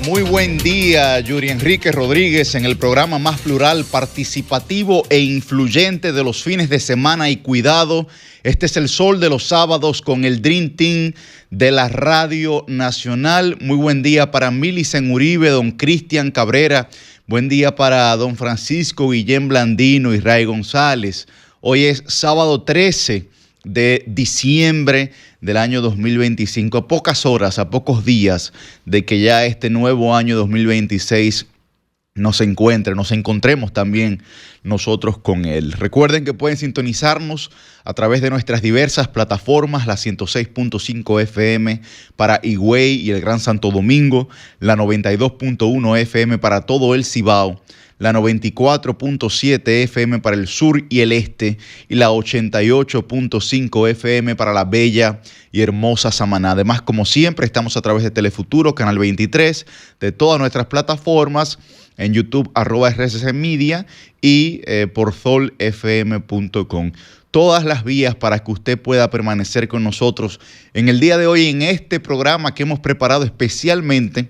muy buen día, Yuri Enrique Rodríguez en el programa más plural, participativo e influyente de los fines de semana y cuidado. Este es el Sol de los Sábados con el Dream Team de la Radio Nacional. Muy buen día para Milicen Uribe, don Cristian Cabrera. Buen día para don Francisco Guillén Blandino y Ray González. Hoy es sábado 13 de diciembre del año 2025, a pocas horas, a pocos días de que ya este nuevo año 2026 nos encontremos también nosotros con él. Recuerden que pueden sintonizarnos a través de nuestras diversas plataformas, la 106.5 FM para Higüey y el Gran Santo Domingo, la 92.1 FM para todo el Cibao, la 94.7 FM para el sur y el este y la 88.5 FM para la bella y hermosa Samaná. Además, como siempre, estamos a través de Telefuturo, Canal 23, de todas nuestras plataformas, en YouTube, @RCC Media y por solfm.com. Todas las vías para que usted pueda permanecer con nosotros en el día de hoy en este programa que hemos preparado especialmente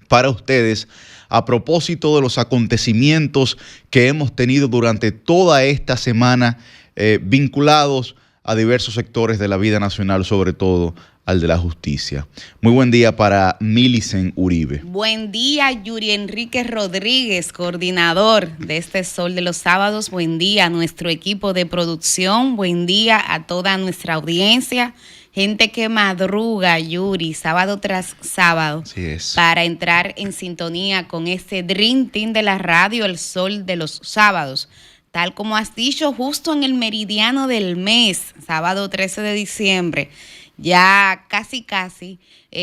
para ustedes a propósito de los acontecimientos que hemos tenido durante toda esta semana vinculados a diversos sectores de la vida nacional, sobre todo al de la justicia. Muy buen día para Milicen Uribe. Buen día, Yuri Enrique Rodríguez, coordinador de este Sol de los Sábados. Buen día a nuestro equipo de producción. Buen día a toda nuestra audiencia. Gente que madruga, Yuri, sábado tras sábado, para entrar en sintonía con este Dream Team de la radio, el Sol de los Sábados. Tal como has dicho, justo en el meridiano del mes, sábado 13 de diciembre, ya casi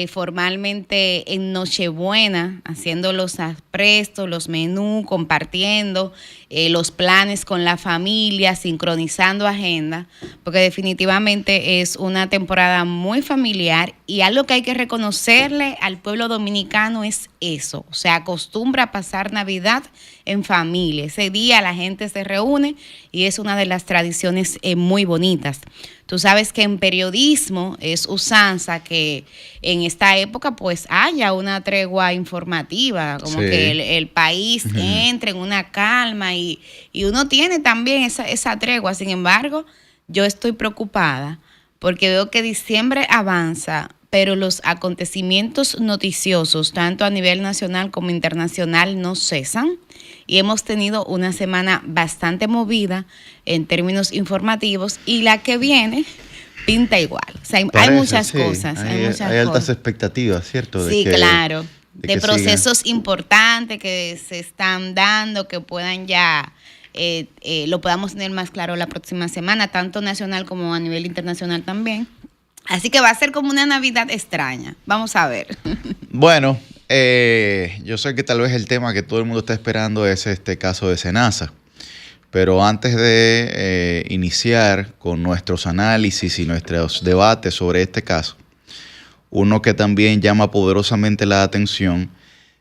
formalmente en Nochebuena, haciendo los aprestos, los menús, compartiendo los planes con la familia, sincronizando agenda, porque definitivamente es una temporada muy familiar y algo que hay que reconocerle al pueblo dominicano es eso, o sea, acostumbra a pasar Navidad en familia. Ese día la gente se reúne y es una de las tradiciones muy bonitas. Tú sabes que en periodismo es usanza que en esta época pues haya una tregua informativa, como que el país entre en una calma y uno tiene también esa tregua. Sin embargo, yo estoy preocupada porque veo que diciembre avanza, pero los acontecimientos noticiosos, tanto a nivel nacional como internacional, no cesan. Y hemos tenido una semana bastante movida en términos informativos y la que viene pinta igual. O sea, hay muchas cosas. Hay altas expectativas, ¿cierto? Sí, claro. De procesos importantes que se están dando, que puedan ya, lo podamos tener más claro la próxima semana, tanto nacional como a nivel internacional también. Así que va a ser como una Navidad extraña. Vamos a ver. Bueno, yo sé que tal vez el tema que todo el mundo está esperando es este caso de Senasa. Pero antes de iniciar con nuestros análisis y nuestros debates sobre este caso, uno que también llama poderosamente la atención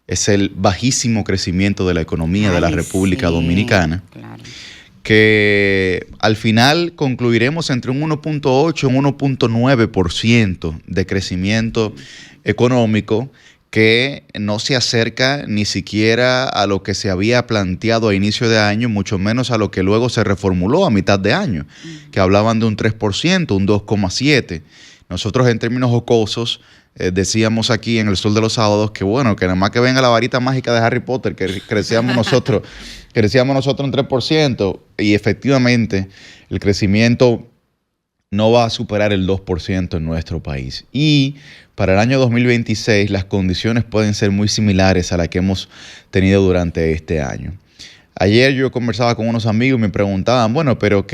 es el bajísimo crecimiento de la economía de la República Dominicana. Claro. Que al final concluiremos entre un 1.8 y un 1.9% de crecimiento económico, que no se acerca ni siquiera a lo que se había planteado a inicio de año, mucho menos a lo que luego se reformuló a mitad de año, que hablaban de un 3%, un 2,7%. Nosotros en términos jocosos decíamos aquí en el Sol de los Sábados que bueno, que nada más que venga la varita mágica de Harry Potter, que crecíamos nosotros un 3%, y efectivamente el crecimiento no va a superar el 2% en nuestro país. Y para el año 2026 las condiciones pueden ser muy similares a las que hemos tenido durante este año. Ayer yo conversaba con unos amigos y me preguntaban, bueno, pero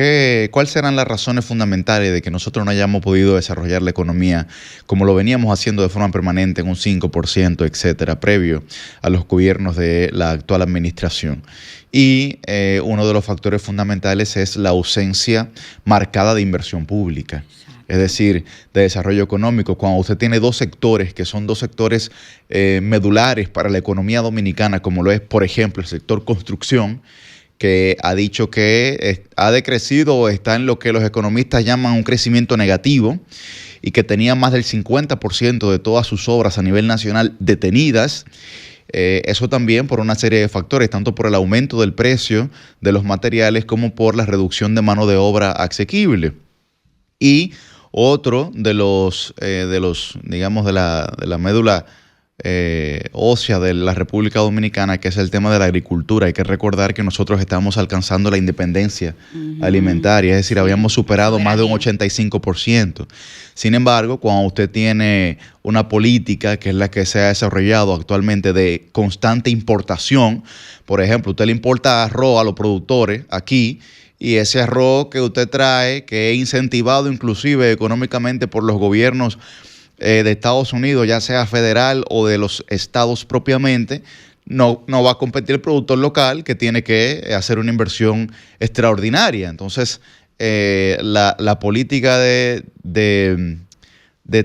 ¿cuáles serán las razones fundamentales de que nosotros no hayamos podido desarrollar la economía como lo veníamos haciendo de forma permanente en un 5%, etcétera, previo a los gobiernos de la actual administración? Y uno de los factores fundamentales es la ausencia marcada de inversión pública. Es decir, de desarrollo económico. Cuando usted tiene dos sectores que son dos sectores medulares para la economía dominicana, como lo es, por ejemplo, el sector construcción, que ha dicho que ha decrecido o está en lo que los economistas llaman un crecimiento negativo y que tenía más del 50% de todas sus obras a nivel nacional detenidas. Eso también por una serie de factores, tanto por el aumento del precio de los materiales como por la reducción de mano de obra asequible. Y otro de los digamos, de la médula ósea de la República Dominicana, que es el tema de la agricultura. Hay que recordar que nosotros estamos alcanzando la independencia alimentaria, es decir, habíamos superado más de un 85%. Sin embargo, cuando usted tiene una política que es la que se ha desarrollado actualmente de constante importación, por ejemplo, usted le importa arroz a los productores aquí, y ese arroz que usted trae, que es incentivado inclusive económicamente por los gobiernos de Estados Unidos, ya sea federal o de los estados propiamente, no va a competir el productor local, que tiene que hacer una inversión extraordinaria. Entonces, la política de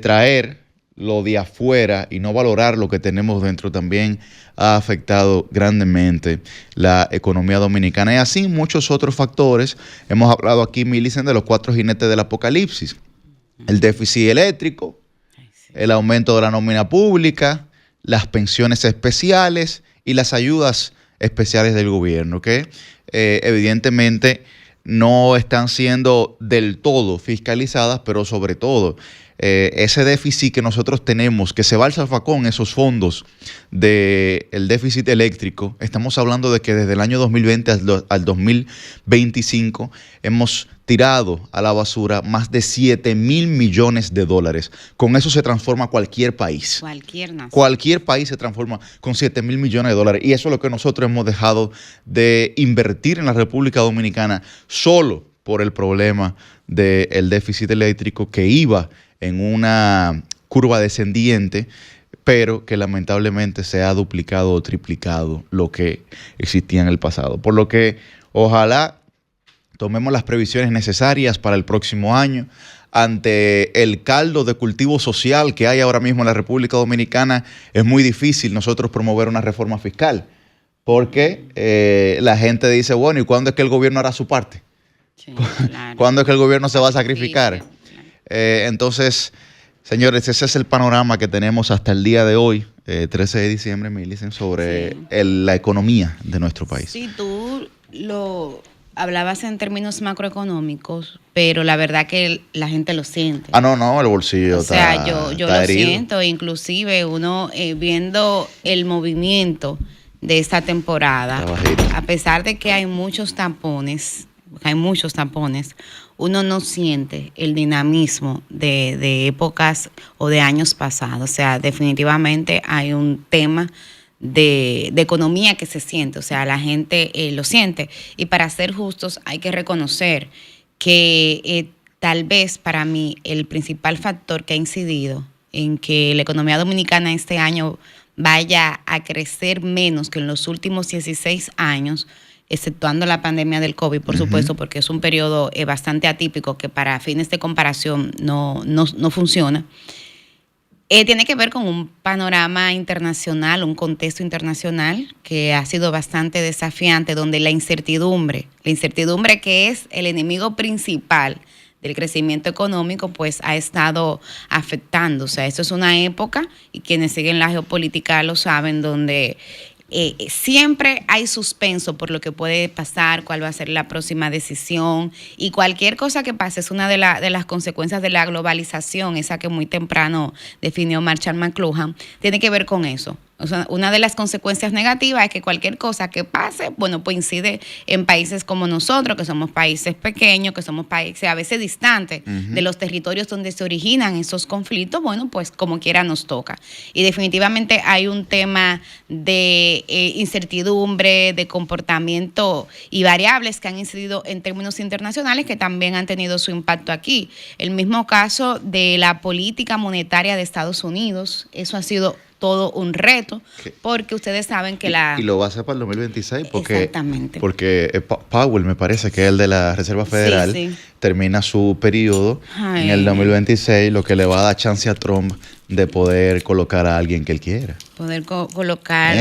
traer lo de afuera y no valorar lo que tenemos dentro también ha afectado grandemente la economía dominicana. Y así muchos otros factores. Hemos hablado aquí, Millicent, de los 4 jinetes del apocalipsis. El déficit eléctrico, el aumento de la nómina pública, las pensiones especiales y las ayudas especiales del gobierno, que evidentemente no están siendo del todo fiscalizadas, pero sobre todo ese déficit que nosotros tenemos, que se va al zafacón, esos fondos del déficit eléctrico. Estamos hablando de que desde el año 2020 al 2025 hemos tirado a la basura más de 7,000 millones de dólares. Con eso se transforma cualquier país. Cualquier país se transforma con 7,000 millones de dólares. Y eso es lo que nosotros hemos dejado de invertir en la República Dominicana solo por el problema del déficit eléctrico, que iba en una curva descendiente, pero que lamentablemente se ha duplicado o triplicado lo que existía en el pasado. Por lo que ojalá tomemos las previsiones necesarias para el próximo año. Ante el caldo de cultivo social que hay ahora mismo en la República Dominicana, es muy difícil nosotros promover una reforma fiscal, porque la gente dice, bueno, ¿y cuándo es que el gobierno hará su parte? Sí, claro. ¿Cuándo es que el gobierno se va a sacrificar? Entonces, señores, ese es el panorama que tenemos hasta el día de hoy, 13 de diciembre, Millicent, sobre la economía de nuestro país. Sí, tú lo hablabas en términos macroeconómicos, pero la verdad que la gente lo siente. No, el bolsillo está herido. O sea, yo lo siento, inclusive uno viendo el movimiento de esta temporada, a pesar de que hay muchos tampones, uno no siente el dinamismo de épocas o de años pasados. O sea, definitivamente hay un tema de economía que se siente, o sea, la gente lo siente. Y para ser justos hay que reconocer que tal vez para mí el principal factor que ha incidido en que la economía dominicana este año vaya a crecer menos que en los últimos 16 años, exceptuando la pandemia del COVID, por supuesto, porque es un periodo bastante atípico que para fines de comparación no funciona, tiene que ver con un panorama internacional, un contexto internacional que ha sido bastante desafiante, donde la incertidumbre que es el enemigo principal del crecimiento económico, pues ha estado afectando. O sea, esto es una época, y quienes siguen la geopolítica lo saben, donde siempre hay suspenso por lo que puede pasar, cuál va a ser la próxima decisión, y cualquier cosa que pase es una de las consecuencias de la globalización, esa que muy temprano definió Marshall McLuhan, tiene que ver con eso. O sea, una de las consecuencias negativas es que cualquier cosa que pase, bueno, pues incide en países como nosotros, que somos países pequeños, que somos países a veces distantes de los territorios donde se originan esos conflictos. Bueno, pues como quiera nos toca. Y definitivamente hay un tema de incertidumbre, de comportamiento y variables que han incidido en términos internacionales, que también han tenido su impacto aquí. El mismo caso de la política monetaria de Estados Unidos, eso ha sido todo un reto, porque ustedes saben que y lo va a hacer para el 2026, porque, exactamente, porque Powell, me parece que es el de la Reserva Federal, termina su periodo en el 2026, lo que le va a dar chance a Trump de poder colocar a alguien que él quiera. Poder colocar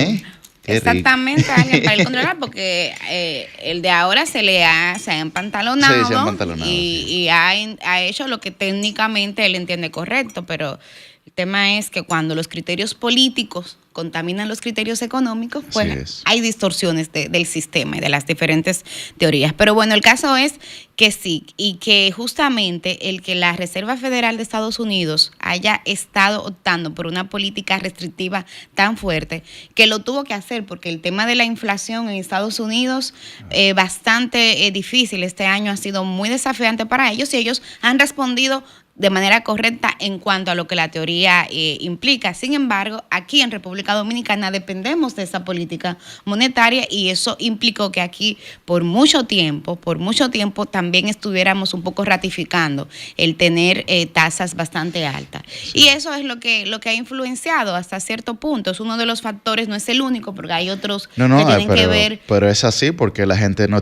Exactamente, alguien para ir controlar, porque el de ahora se ha empantalonado, sí, se ha empantalonado, y ha hecho lo que técnicamente él entiende correcto, pero el tema es que cuando los criterios políticos contaminan los criterios económicos, pues hay distorsiones del sistema y de las diferentes teorías. Pero bueno, el caso es que sí, y que justamente el que la Reserva Federal de Estados Unidos haya estado optando por una política restrictiva tan fuerte, que lo tuvo que hacer, porque el tema de la inflación en Estados Unidos bastante difícil. Este año ha sido muy desafiante para ellos y ellos han respondido de manera correcta en cuanto a lo que la teoría implica. Sin embargo, aquí en República Dominicana dependemos de esa política monetaria y eso implicó que aquí por mucho tiempo también estuviéramos un poco ratificando el tener tasas bastante altas. Sí. Y eso es lo que ha influenciado hasta cierto punto. Es uno de los factores, no es el único, porque hay otros que tienen que ver. Pero es así porque la gente no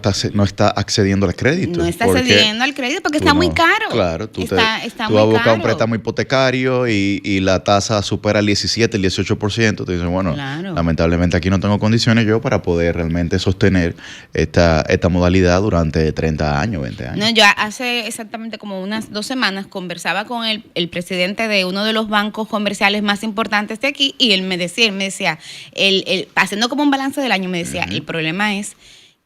está accediendo al crédito. No está accediendo al crédito porque está muy caro. Claro, tú vas a buscar un préstamo hipotecario y la tasa supera el 17, el 18%. Tú dices, bueno, claro, lamentablemente aquí no tengo condiciones yo para poder realmente sostener esta modalidad durante 30 años, 20 años. No, yo hace exactamente como unas 2 semanas conversaba con el presidente de uno de los bancos comerciales más importantes de aquí y él me decía, haciendo como un balance del año, me decía, el problema es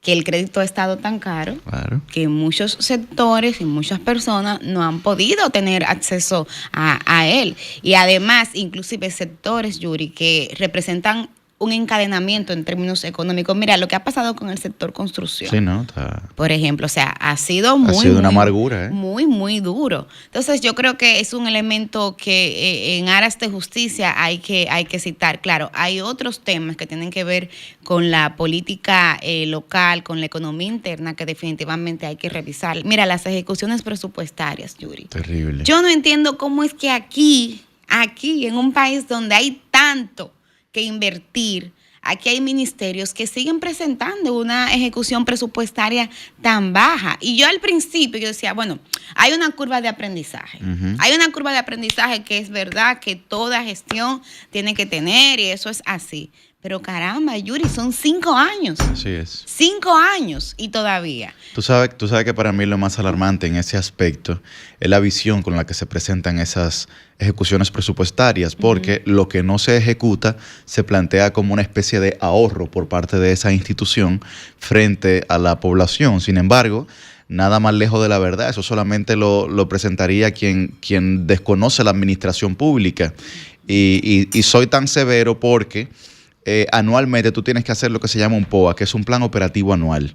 que el crédito ha estado tan caro, claro, que muchos sectores y muchas personas no han podido tener acceso a él. Y además, inclusive sectores, Yuri, que representan un encadenamiento en términos económicos. Mira, lo que ha pasado con el sector construcción. Sí, ¿no? Por ejemplo, o sea, ha sido una amargura, muy duro. Entonces, yo creo que es un elemento que en aras de justicia hay que citar. Claro, hay otros temas que tienen que ver con la política local, con la economía interna, que definitivamente hay que revisar. Mira, las ejecuciones presupuestarias, Yuri. Terrible. Yo no entiendo cómo es que aquí, en un país donde hay tanto que invertir, aquí hay ministerios que siguen presentando una ejecución presupuestaria tan baja. Y yo al principio yo decía, bueno, hay una curva de aprendizaje. Hay una curva de aprendizaje que es verdad que toda gestión tiene que tener y eso es así. Pero caramba, Yuri, son 5 años. Así es. 5 años y todavía. Tú sabes que para mí lo más alarmante en ese aspecto es la visión con la que se presentan esas ejecuciones presupuestarias, porque lo que no se ejecuta se plantea como una especie de ahorro por parte de esa institución frente a la población. Sin embargo, nada más lejos de la verdad. Eso solamente lo presentaría quien desconoce la administración pública. Y soy tan severo porque anualmente tú tienes que hacer lo que se llama un POA, que es un plan operativo anual.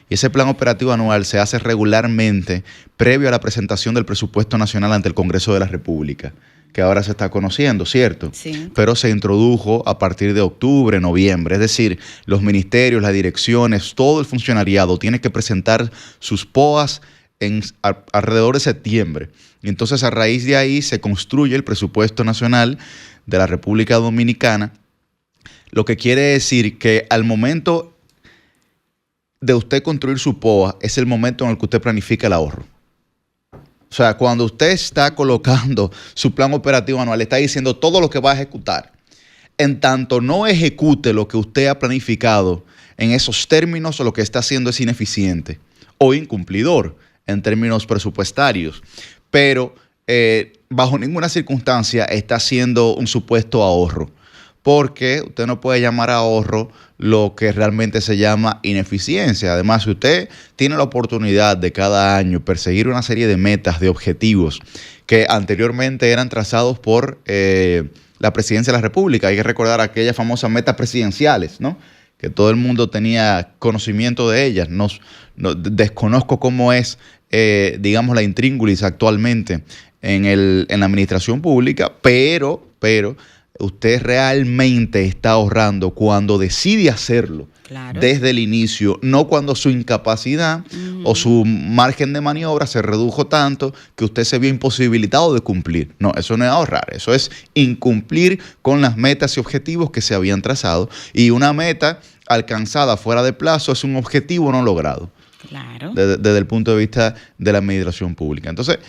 Y ese plan operativo anual se hace regularmente previo a la presentación del presupuesto nacional ante el Congreso de la República, que ahora se está conociendo, ¿cierto? Sí. Pero se introdujo a partir de octubre, noviembre. Es decir, los ministerios, las direcciones, todo el funcionariado tiene que presentar sus POAs alrededor de septiembre. Y entonces a raíz de ahí se construye el presupuesto nacional de la República Dominicana, lo que quiere decir que al momento de usted construir su POA es el momento en el que usted planifica el ahorro. O sea, cuando usted está colocando su plan operativo anual, le está diciendo todo lo que va a ejecutar. En tanto no ejecute lo que usted ha planificado en esos términos, lo que está haciendo es ineficiente o incumplidor en términos presupuestarios. Pero bajo ninguna circunstancia está haciendo un supuesto ahorro, porque usted no puede llamar ahorro lo que realmente se llama ineficiencia. Además, si usted tiene la oportunidad de cada año perseguir una serie de metas, de objetivos que anteriormente eran trazados por la Presidencia de la República, hay que recordar aquellas famosas metas presidenciales, ¿no?, que todo el mundo tenía conocimiento de ellas. Desconozco cómo es, digamos, la intríngulis actualmente en la administración pública, pero usted realmente está ahorrando cuando decide hacerlo, claro, desde el inicio, no cuando su incapacidad o su margen de maniobra se redujo tanto que usted se vio imposibilitado de cumplir. No, eso no es ahorrar, eso es incumplir con las metas y objetivos que se habían trazado. Y una meta alcanzada fuera de plazo es un objetivo no logrado, claro, desde el punto de vista de la administración pública. Entonces,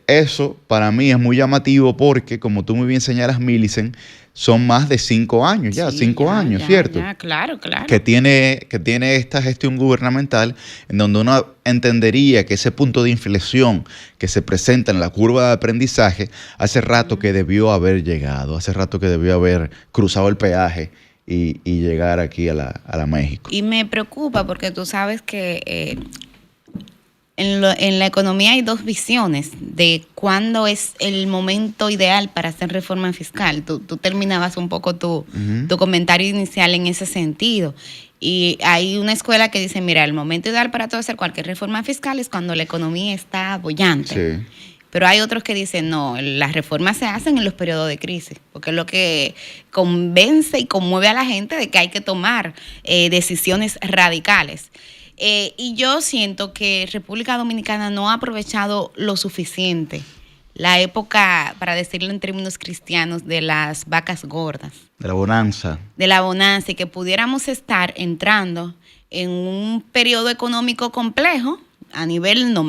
Eso para mí es muy llamativo porque, como tú muy bien señalas, Millicent, son más de 5 años ya, Sí, 5 ya, años, ya, ¿cierto? ya, claro, claro. Que tiene esta gestión gubernamental en donde uno entendería que ese punto de inflexión que se presenta en la curva de aprendizaje hace rato que debió haber llegado, hace rato que debió haber cruzado el peaje y llegar aquí a la México. Y me preocupa porque tú sabes que en la economía hay dos visiones de cuándo es el momento ideal para hacer reforma fiscal. Tú terminabas un poco tu comentario inicial en ese sentido. Y hay una escuela que dice, mira, el momento ideal para todo hacer cualquier reforma fiscal es cuando la economía está bollante. Sí. Pero hay otros que dicen, no, las reformas se hacen en los periodos de crisis, porque es lo que convence y conmueve a la gente de que hay que tomar decisiones radicales. Y yo siento que República Dominicana no ha aprovechado lo suficiente la época, para decirlo en términos cristianos, de las vacas gordas. De la bonanza. De la bonanza, y que pudiéramos estar entrando en un periodo económico complejo a nivel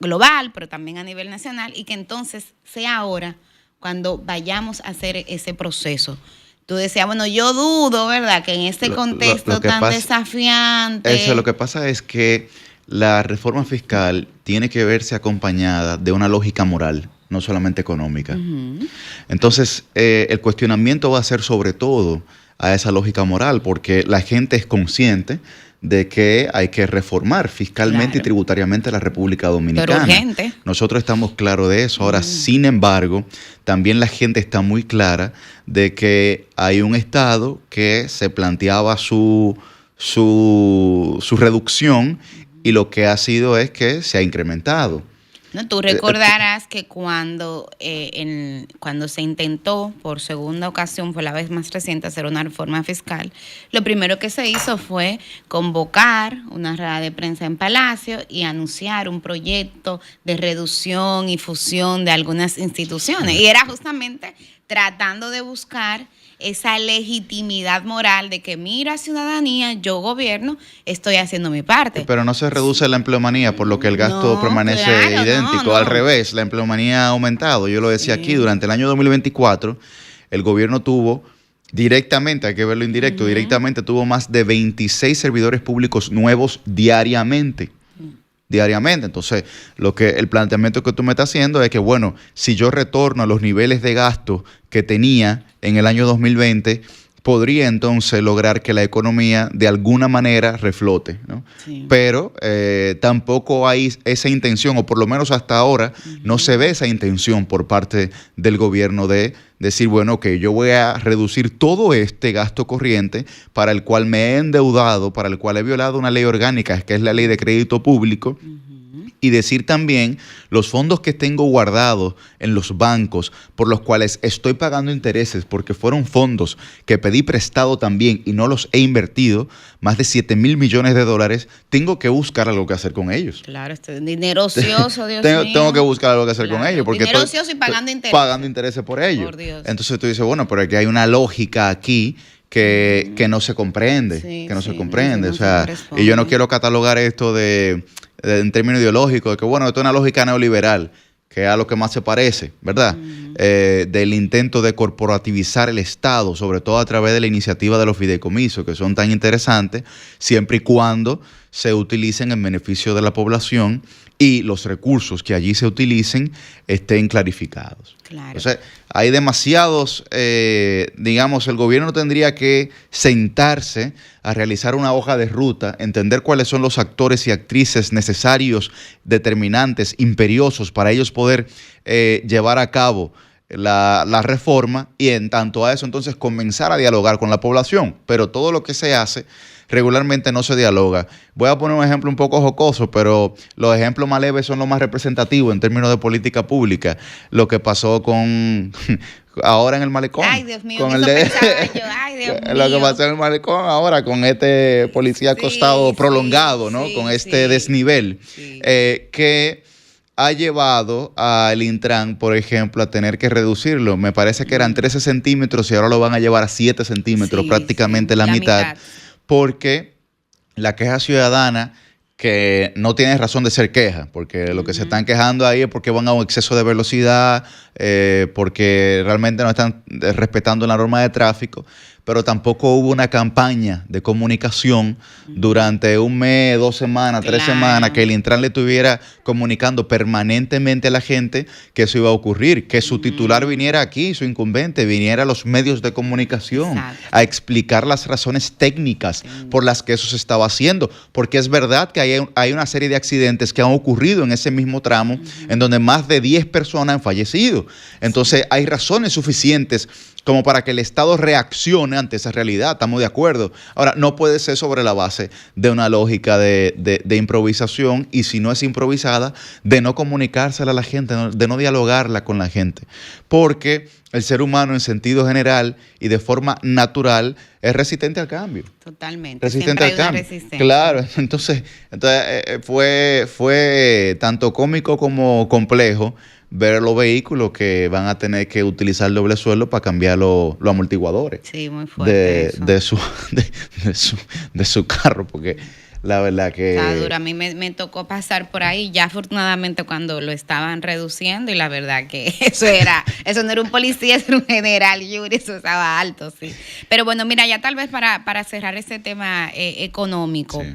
global, pero también a nivel nacional, y que entonces sea ahora cuando vayamos a hacer ese proceso. Tú decías, bueno, yo dudo, ¿verdad?, que en este contexto tan desafiante... Eso, lo que pasa es que la reforma fiscal tiene que verse acompañada de una lógica moral, no solamente económica. Entonces, el cuestionamiento va a ser sobre todo a esa lógica moral, porque la gente es consciente de que hay que reformar fiscalmente y tributariamente la República Dominicana. Pero urgente. Nosotros estamos claros de eso. Ahora, sin embargo, también la gente está muy clara de que hay un Estado que se planteaba su reducción y lo que ha sido es que se ha incrementado. No, tú recordarás que cuando se intentó por segunda ocasión, fue la vez más reciente, hacer una reforma fiscal, lo primero que se hizo fue convocar una rueda de prensa en Palacio y anunciar un proyecto de reducción y fusión de algunas instituciones. Y era justamente tratando de buscar esa legitimidad moral de que, mira, ciudadanía, yo gobierno, estoy haciendo mi parte. Pero no se reduce la empleomanía, por lo que el gasto permanece idéntico. Al revés, la empleomanía ha aumentado. Yo lo decía aquí, durante el año 2024, el gobierno tuvo directamente, hay que verlo indirecto, directamente tuvo más de 26 servidores públicos nuevos diariamente. Entonces, el planteamiento que tú me estás haciendo es que, bueno, si yo retorno a los niveles de gasto que tenía en el año 2020, podría entonces lograr que la economía de alguna manera reflote, ¿no? Sí. Pero tampoco hay esa intención, o por lo menos hasta ahora no se ve esa intención por parte del gobierno de decir, bueno, que yo voy a reducir todo este gasto corriente para el cual me he endeudado, para el cual he violado una ley orgánica, que es la ley de crédito público. Y decir también los fondos que tengo guardados en los bancos por los cuales estoy pagando intereses porque fueron fondos que pedí prestado también y no los he invertido, más de 7,000 millones de dólares, tengo que buscar algo que hacer con ellos. Claro, dinero ocioso, Dios mío. Tengo que buscar algo que hacer con ellos. Porque dinero ocioso y pagando intereses. Pagando intereses por ellos. Por Dios. Entonces tú dices, bueno, pero aquí hay una lógica aquí que no se comprende. Se comprende. O sea, y yo no quiero catalogar esto en términos ideológicos, de que bueno, esto es una lógica neoliberal, que es a lo que más se parece, ¿verdad? Del intento de corporativizar el Estado, sobre todo a través de la iniciativa de los fideicomisos, que son tan interesantes, siempre y cuando se utilicen en beneficio de la población y los recursos que allí se utilicen estén clarificados. Claro. O sea, hay demasiados, digamos, el gobierno tendría que sentarse a realizar una hoja de ruta, entender cuáles son los actores y actrices necesarios, determinantes, imperiosos para ellos poder llevar a cabo la reforma y en tanto a eso entonces comenzar a dialogar con la población. Pero todo lo que se hace regularmente no se dialoga. Voy a poner un ejemplo un poco jocoso, pero los ejemplos más leves son los más representativos en términos de política pública. Lo que pasó ahora en el malecón. Ay, Dios mío, eso pensaba yo. Ay, Dios mío. Lo que pasó en el malecón ahora con este policía acostado prolongado, ¿no? Con este desnivel, que ha llevado al Intran, por ejemplo, a tener que reducirlo. Me parece que eran 13 centímetros y ahora lo van a llevar a 7 centímetros, prácticamente la mitad. Porque la queja ciudadana que no tiene razón de ser queja, porque lo que se están quejando ahí es porque van a un exceso de velocidad, porque realmente no están respetando la norma de tráfico, pero tampoco hubo una campaña de comunicación durante un mes, 2 semanas, 3 semanas, que el Intran le estuviera comunicando permanentemente a la gente que eso iba a ocurrir, que su titular viniera aquí, su incumbente, viniera a los medios de comunicación a explicar las razones técnicas por las que eso se estaba haciendo, porque es verdad que hay una serie de accidentes que han ocurrido en ese mismo tramo, en donde más de 10 personas han fallecido. Entonces hay razones suficientes como para que el Estado reaccione ante esa realidad, estamos de acuerdo. Ahora, no puede ser sobre la base de una lógica de improvisación, y si no es improvisada, de no comunicársela a la gente, de no dialogarla con la gente, porque el ser humano en sentido general y de forma natural es resistente al cambio. Totalmente. Resistente al cambio. Claro, entonces fue tanto cómico como complejo ver los vehículos que van a tener que utilizar el doble suelo para cambiar los amortiguadores. Sí, muy fuerte de su carro, porque la verdad que... Está duro. A mí me tocó pasar por ahí, ya afortunadamente cuando lo estaban reduciendo, y la verdad que eso no era un policía, eso era un general, Yuri, eso estaba alto, sí. Pero bueno, mira, ya tal vez para cerrar ese tema económico, sí.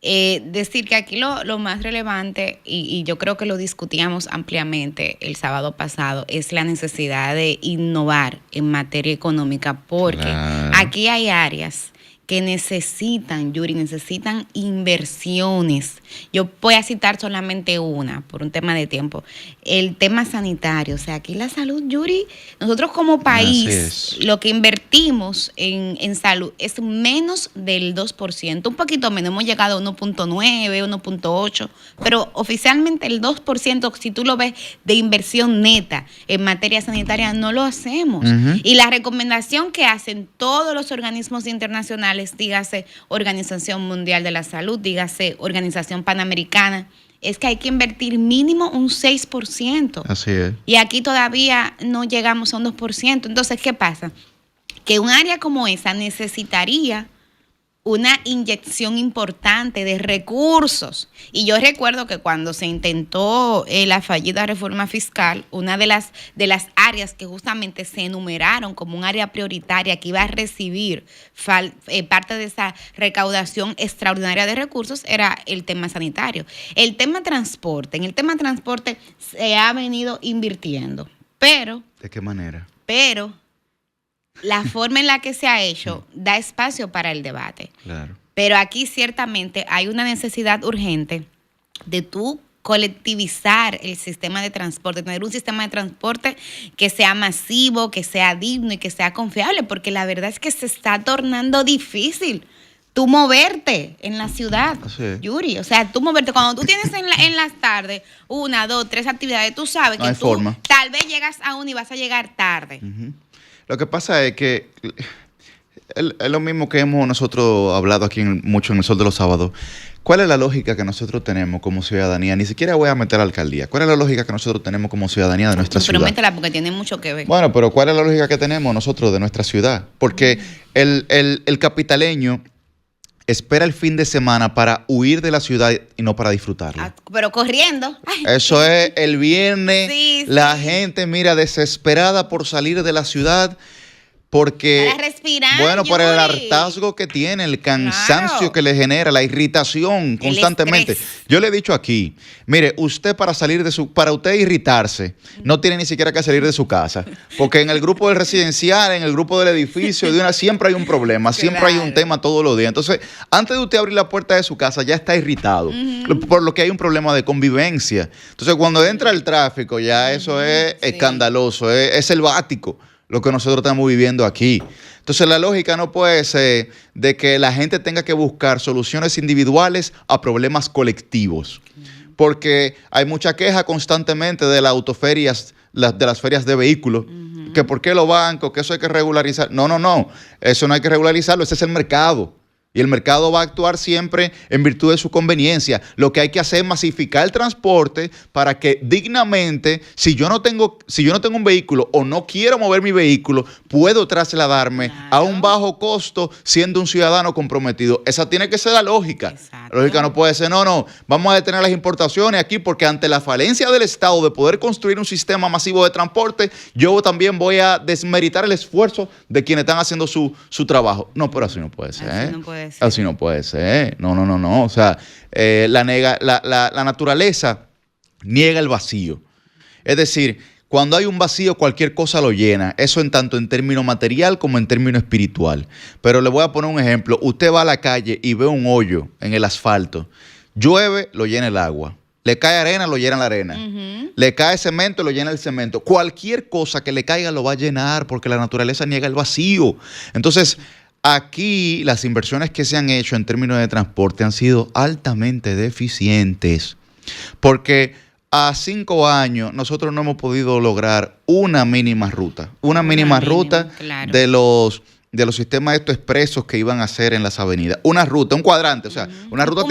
Decir que aquí lo más relevante, y yo creo que lo discutíamos ampliamente el sábado pasado, es la necesidad de innovar en materia económica, porque aquí hay áreas que necesitan, Yuri, necesitan inversiones. Yo voy a citar solamente una, por un tema de tiempo. El tema sanitario. O sea, aquí la salud, Yuri, nosotros como país, lo que invertimos en salud es menos del 2%, un poquito menos. Hemos llegado a 1.9, 1.8, pero oficialmente el 2%, si tú lo ves, de inversión neta en materia sanitaria, no lo hacemos. Y la recomendación que hacen todos los organismos internacionales, dígase Organización Mundial de la Salud, dígase Organización Panamericana, es que hay que invertir mínimo un 6%. Así es. Y aquí todavía no llegamos a un 2%. Entonces, ¿qué pasa? Que un área como esa necesitaría una inyección importante de recursos. Y yo recuerdo que cuando se intentó la fallida reforma fiscal, una de las áreas que justamente se enumeraron como un área prioritaria que iba a recibir parte de esa recaudación extraordinaria de recursos era el tema sanitario. El tema transporte, en el tema transporte se ha venido invirtiendo, pero... ¿De qué manera? Pero la forma en la que se ha hecho da espacio para el debate. Claro. Pero aquí ciertamente hay una necesidad urgente de tú colectivizar el sistema de transporte, tener un sistema de transporte que sea masivo, que sea digno y que sea confiable, porque la verdad es que se está tornando difícil tú moverte en la ciudad, Yuri. O sea, tú moverte. Cuando tú tienes en las tardes 1, 2, 3 actividades, tú sabes que tú tal vez llegas a una y vas a llegar tarde. Lo que pasa es que es lo mismo que hemos nosotros hablado aquí mucho en el Sol de los Sábados. ¿Cuál es la lógica que nosotros tenemos como ciudadanía? Ni siquiera voy a meter a la alcaldía. ¿Cuál es la lógica que nosotros tenemos como ciudadanía de nuestra ciudad? Pero métela porque tiene mucho que ver. Bueno, pero ¿cuál es la lógica que tenemos nosotros de nuestra ciudad? Porque el capitaleño espera el fin de semana para huir de la ciudad y no para disfrutarla. Pero corriendo. Ay. Eso es el viernes. Sí, la gente, mira, desesperada por salir de la ciudad porque, para respirar, bueno, por el hartazgo que tiene, el cansancio que le genera, la irritación constantemente. Yo le he dicho aquí, mire, usted para usted irritarse, no tiene ni siquiera que salir de su casa, porque en el grupo del residencial, en el grupo del edificio, siempre hay un problema, siempre hay un tema todos los días. Entonces, antes de usted abrir la puerta de su casa, ya está irritado, por lo que hay un problema de convivencia. Entonces, cuando entra el tráfico, ya eso es escandaloso, es selvático lo que nosotros estamos viviendo aquí. Entonces la lógica no puede ser de que la gente tenga que buscar soluciones individuales a problemas colectivos, porque hay mucha queja constantemente de las autoferias, de las ferias de vehículos, que por qué los bancos, que eso hay que regularizar. No, eso no hay que regularizarlo, ese es el mercado. Y el mercado va a actuar siempre en virtud de su conveniencia. Lo que hay que hacer es masificar el transporte para que dignamente, si yo no tengo un vehículo o no quiero mover mi vehículo, puedo trasladarme a un bajo costo siendo un ciudadano comprometido. Esa tiene que ser la lógica. Exacto. La lógica no puede ser, no, vamos a detener las importaciones aquí porque ante la falencia del Estado de poder construir un sistema masivo de transporte, yo también voy a desmeritar el esfuerzo de quienes están haciendo su trabajo. No, pero así no puede ser. Así no puede ser. Así no puede ser. No. O sea, la naturaleza niega el vacío. Es decir, cuando hay un vacío, cualquier cosa lo llena. Eso en tanto en término material como en término espiritual. Pero le voy a poner un ejemplo. Usted va a la calle y ve un hoyo en el asfalto. Llueve, lo llena el agua. Le cae arena, lo llena la arena. Le cae cemento, lo llena el cemento. Cualquier cosa que le caiga lo va a llenar porque la naturaleza niega el vacío. Entonces, aquí las inversiones que se han hecho en términos de transporte han sido altamente deficientes. Porque a 5 años nosotros no hemos podido lograr una mínima ruta. Una mínima ruta, claro, de los sistemas estos expresos que iban a hacer en las avenidas. Una ruta, un cuadrante, o sea, una ruta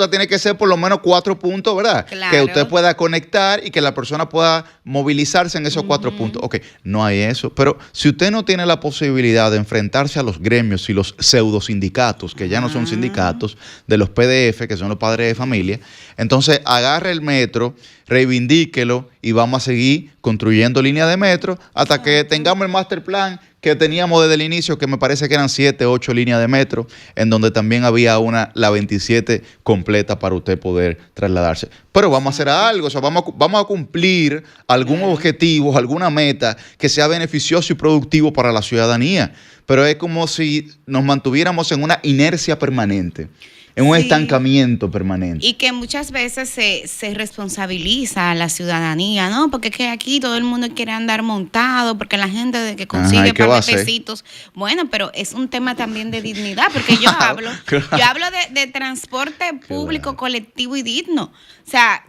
tiene que ser por lo menos 4 puntos, ¿verdad? Claro. Que usted pueda conectar y que la persona pueda movilizarse en esos 4 puntos. Ok, no hay eso, pero si usted no tiene la posibilidad de enfrentarse a los gremios y los pseudo sindicatos, que ya no son sindicatos, de los PDF, que son los padres de familia, entonces agarre el metro, reivindíquelo y vamos a seguir construyendo líneas de metro hasta que tengamos el master plan que teníamos desde el inicio, que me parece que eran 7, 8 líneas de metro, en donde también había la 27 completa para usted poder trasladarse. Pero vamos a hacer algo, o sea, vamos a cumplir algún objetivo, alguna meta que sea beneficioso y productivo para la ciudadanía. Pero es como si nos mantuviéramos en una inercia permanente, en un estancamiento permanente. Y que muchas veces se responsabiliza a la ciudadanía, ¿no? Porque es que aquí todo el mundo quiere andar montado, porque la gente de que consigue par de pesitos. Bueno, pero es un tema también de dignidad, porque yo hablo de transporte público, colectivo y digno. O sea,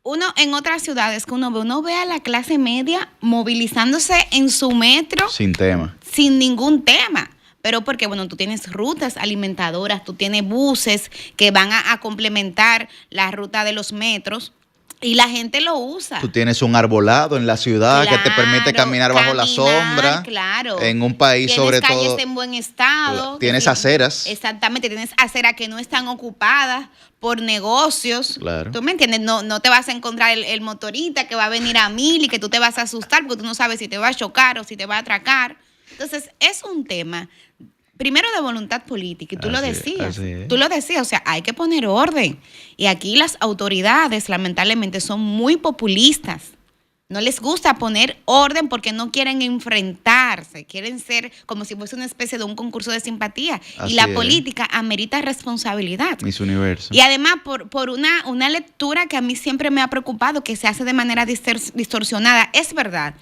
uno en otras ciudades que uno ve a la clase media movilizándose en su metro. Sin tema. Sin ningún tema. Pero porque, bueno, tú tienes rutas alimentadoras, tú tienes buses que van a complementar la ruta de los metros y la gente lo usa. Tú tienes un arbolado en la ciudad, claro, que te permite caminar bajo la sombra. Claro. En un país tienes sobre todo. Tienes calles en buen estado. Tienes aceras. Exactamente, tienes aceras que no están ocupadas por negocios. Claro. ¿Tú me entiendes? No te vas a encontrar el motorista que va a venir a 1000 y que tú te vas a asustar porque tú no sabes si te va a chocar o si te va a atracar. Entonces, es un tema, primero, de voluntad política, y tú lo decías, o sea, hay que poner orden. Y aquí las autoridades, lamentablemente, son muy populistas. No les gusta poner orden porque no quieren enfrentarse, quieren ser como si fuese una especie de un concurso de simpatía. Y la política amerita responsabilidad. Miss Universo. Y además, por una lectura que a mí siempre me ha preocupado, que se hace de manera distorsionada, es verdad.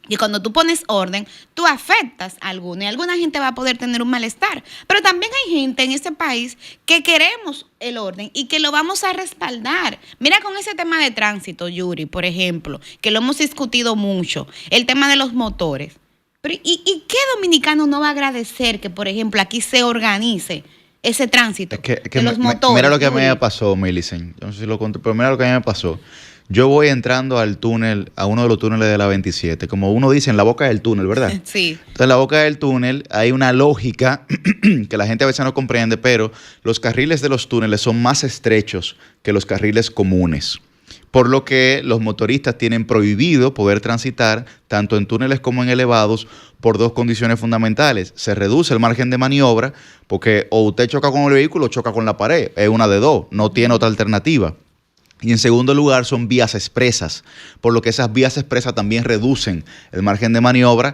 Y cuando tú pones orden, tú afectas a alguno y alguna gente va a poder tener un malestar. Pero también hay gente en este país que queremos el orden y que lo vamos a respaldar. Mira con ese tema de tránsito, Yuri, por ejemplo, que lo hemos discutido mucho, el tema de los motores. Pero, ¿y qué dominicano no va a agradecer que, por ejemplo, aquí se organice ese tránsito de los motores? Mira lo que a mí me pasó, Millicent. Yo no sé si lo conté, pero mira lo que a mí me pasó. Yo voy entrando al túnel, a uno de los túneles de la 27, como uno dice, en la boca del túnel, ¿verdad? Sí. Entonces, en la boca del túnel hay una lógica que la gente a veces no comprende, pero los carriles de los túneles son más estrechos que los carriles comunes. Por lo que los motoristas tienen prohibido poder transitar tanto en túneles como en elevados por 2 condiciones fundamentales. Se reduce el margen de maniobra porque o usted choca con el vehículo o choca con la pared. Es una de dos, no tiene otra alternativa. Y en segundo lugar son vías expresas, por lo que esas vías expresas también reducen el margen de maniobra